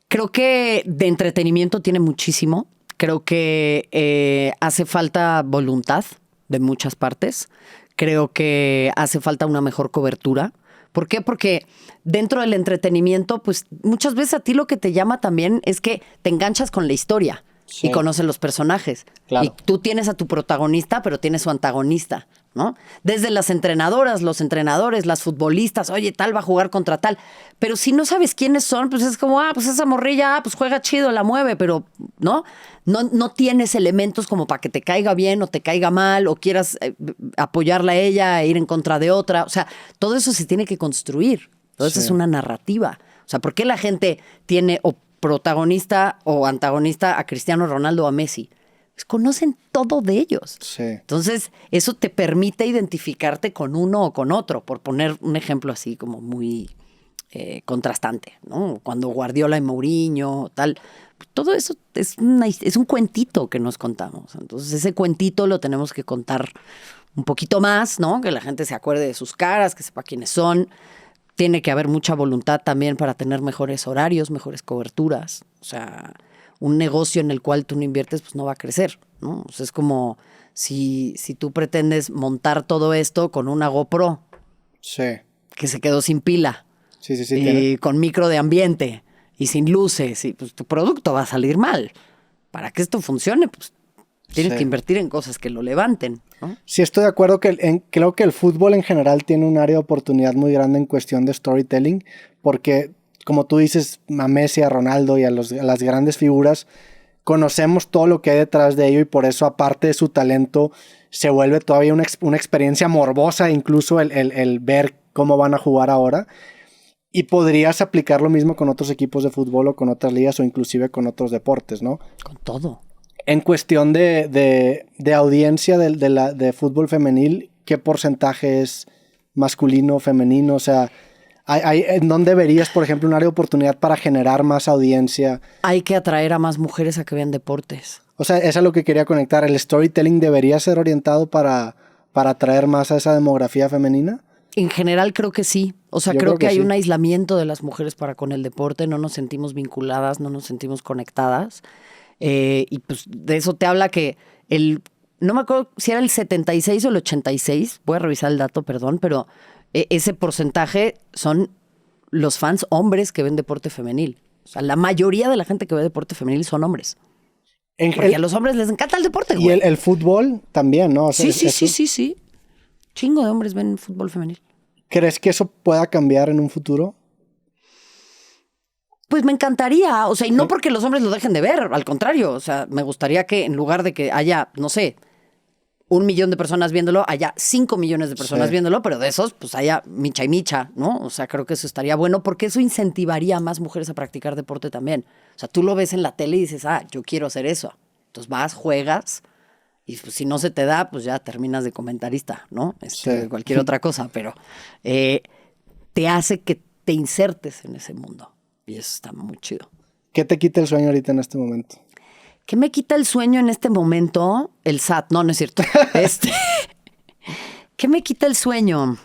Creo que de entretenimiento tiene muchísimo. Creo que hace falta voluntad de muchas partes. Creo que hace falta una mejor cobertura. ¿Por qué? Porque dentro del entretenimiento, pues muchas veces a ti lo que te llama también es que te enganchas con la historia y conoces los personajes. Claro. Y tú tienes a tu protagonista, pero tienes su antagonista, ¿no? Desde las entrenadoras, los entrenadores, las futbolistas, oye, tal va a jugar contra tal. Pero si no sabes quiénes son, pues es como, pues esa morrilla, pues juega chido, la mueve, pero ¿no? No tienes elementos como para que te caiga bien o te caiga mal o quieras apoyarla a ella e ir en contra de otra. O sea, todo eso se tiene que construir. Todo eso es una narrativa. O sea, ¿por qué la gente tiene o protagonista o antagonista a Cristiano Ronaldo o a Messi? Pues conocen todo de ellos. Sí. Entonces, eso te permite identificarte con uno o con otro, por poner un ejemplo así como muy contrastante, ¿no? Cuando Guardiola y Mourinho, tal. Todo eso es un cuentito que nos contamos. Entonces, ese cuentito lo tenemos que contar un poquito más, ¿no? Que la gente se acuerde de sus caras, que sepa quiénes son. Tiene que haber mucha voluntad también para tener mejores horarios, mejores coberturas. O sea, un negocio en el cual tú no inviertes, pues no va a crecer, ¿no? O sea, es como si tú pretendes montar todo esto con una GoPro. Sí. Que se quedó sin pila. Sí. Y con micro de ambiente y sin luces, y pues tu producto va a salir mal. Para que esto funcione, pues tienes que invertir en cosas que lo levanten, ¿no? Sí, estoy de acuerdo creo que el fútbol en general tiene un área de oportunidad muy grande en cuestión de storytelling, porque como tú dices, a Messi, a Ronaldo y a las grandes figuras, conocemos todo lo que hay detrás de ello y por eso, aparte de su talento, se vuelve todavía una experiencia morbosa, incluso el ver cómo van a jugar ahora. Y podrías aplicar lo mismo con otros equipos de fútbol o con otras ligas o inclusive con otros deportes, ¿no? Con todo. En cuestión de audiencia de fútbol femenil, ¿qué porcentaje es masculino, femenino? O sea, ¿en dónde verías, por ejemplo, un área de oportunidad para generar más audiencia? Hay que atraer a más mujeres a que vean deportes. O sea, eso es lo que quería conectar. ¿El storytelling debería ser orientado para atraer más a esa demografía femenina? En general creo que sí. O sea, creo que hay un aislamiento de las mujeres para con el deporte. No nos sentimos vinculadas, no nos sentimos conectadas. Y pues de eso te habla que no me acuerdo si era el 76 o el 86, voy a revisar el dato, perdón, pero ese porcentaje son los fans hombres que ven deporte femenil. O sea, la mayoría de la gente que ve deporte femenil son hombres. Porque a los hombres les encanta el deporte, güey. Y el fútbol también, ¿no? O sea, sí. Chingo de hombres ven fútbol femenil. ¿Crees que eso pueda cambiar en un futuro? Pues me encantaría, o sea, y no porque los hombres lo dejen de ver, al contrario, o sea, me gustaría que en lugar de que haya, no sé, 1 millón de personas viéndolo, haya 5 millones de personas viéndolo, pero de esos, pues haya micha y micha, ¿no? O sea, creo que eso estaría bueno porque eso incentivaría a más mujeres a practicar deporte también. O sea, tú lo ves en la tele y dices, yo quiero hacer eso. Entonces vas, juegas, y pues, si no se te da, pues ya terminas de comentarista, ¿no? Cualquier otra cosa, pero te hace que te insertes en ese mundo. Y eso está muy chido. ¿Qué te quita el sueño ahorita en este momento? ¿Qué me quita el sueño en este momento? El SAT. No es cierto. ¿Qué me quita el sueño?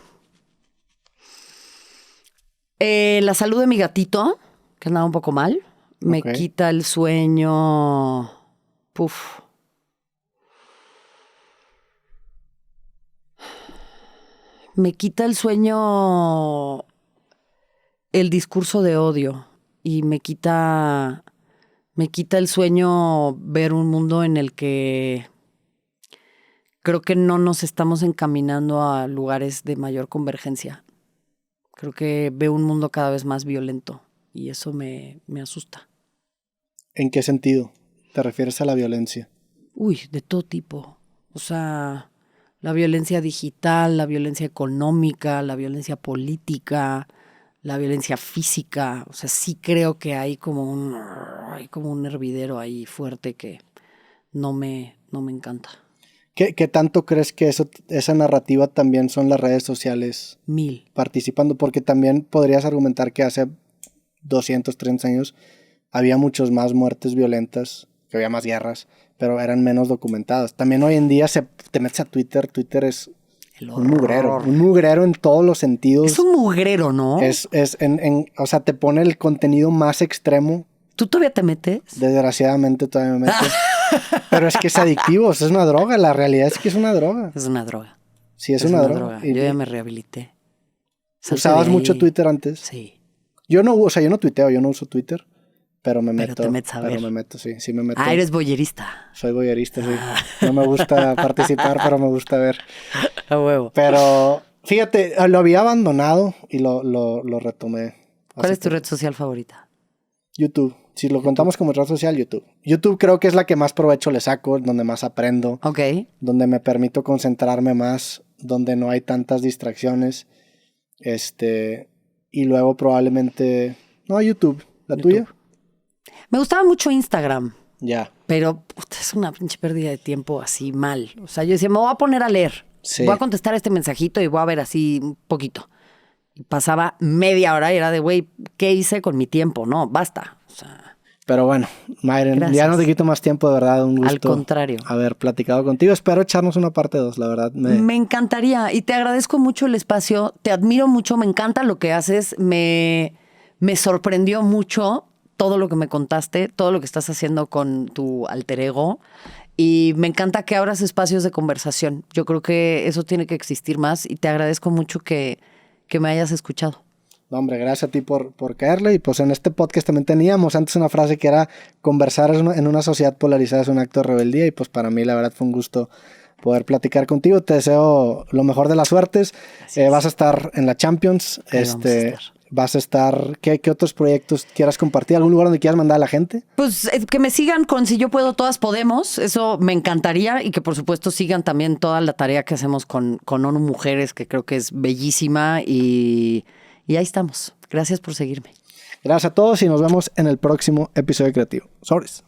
La salud de mi gatito, que andaba un poco mal. Me quita el sueño... Me quita el sueño el discurso de odio y me quita el sueño ver un mundo en el que creo que no nos estamos encaminando a lugares de mayor convergencia. Creo que veo un mundo cada vez más violento y eso me asusta. ¿En qué sentido te refieres a la violencia? De todo tipo. O sea, La violencia digital, la violencia económica, la violencia política, la violencia física. O sea, sí creo que hay como un hervidero ahí fuerte que no me encanta. ¿Qué tanto crees que esa narrativa también son las redes sociales 1000. participando? Porque también podrías argumentar que hace 230 años había muchas más muertes violentas, que había más guerras, pero eran menos documentadas. También hoy en día te metes a Twitter es un mugrero en todos los sentidos. Es un mugrero, ¿no? O sea, te pone el contenido más extremo. ¿Tú todavía te metes? Desgraciadamente todavía me meto. Pero es que es adictivo, es una droga. La realidad es que es una droga. Es una droga. Sí, es una droga. Yo ya me rehabilité. ¿Usabas mucho Twitter antes? Sí. Yo no tuiteo, yo no uso Twitter. Pero me meto. Pero te metes a ver. Pero me meto, sí me meto. Ah, eres boyerista. Soy boyerista, sí. No me gusta participar, pero me gusta ver. A huevo. Pero, fíjate, lo había abandonado y lo retomé. ¿Cuál es tu red social favorita? YouTube. Si lo contamos como red social, YouTube. YouTube creo que es la que más provecho le saco, donde más aprendo. Ok. Donde me permito concentrarme más, donde no hay tantas distracciones. Y luego probablemente... No, YouTube. ¿La tuya? Me gustaba mucho Instagram. Ya. Pero es una pinche pérdida de tiempo así mal. O sea, yo decía, me voy a poner a leer. Sí. Voy a contestar este mensajito y voy a ver así un poquito. Y pasaba media hora y era de, güey, ¿qué hice con mi tiempo? No, basta. O sea... Pero bueno, Mayren, ya no te quito más tiempo, de verdad, un gusto. Al contrario. Haber platicado contigo. Espero echarnos una parte 2, la verdad. Me encantaría y te agradezco mucho el espacio. Te admiro mucho, me encanta lo que haces. Me sorprendió mucho todo lo que me contaste, todo lo que estás haciendo con tu alter ego. Y me encanta que abras espacios de conversación. Yo creo que eso tiene que existir más y te agradezco mucho que me hayas escuchado. No, hombre, gracias a ti por caerle. Y pues en este podcast también teníamos antes una frase que era: conversar en una sociedad polarizada es un acto de rebeldía. Y pues para mí la verdad fue un gusto poder platicar contigo. Te deseo lo mejor de las suertes. Vas a estar en la Champions. Vas a estar... ¿Qué otros proyectos quieras compartir? ¿Algún lugar donde quieras mandar a la gente? Pues que me sigan con Si Yo Puedo, Todas Podemos. Eso me encantaría. Y que por supuesto sigan también toda la tarea que hacemos con ONU Mujeres, que creo que es bellísima. Y ahí estamos. Gracias por seguirme. Gracias a todos y nos vemos en el próximo episodio Creativo. Sobres.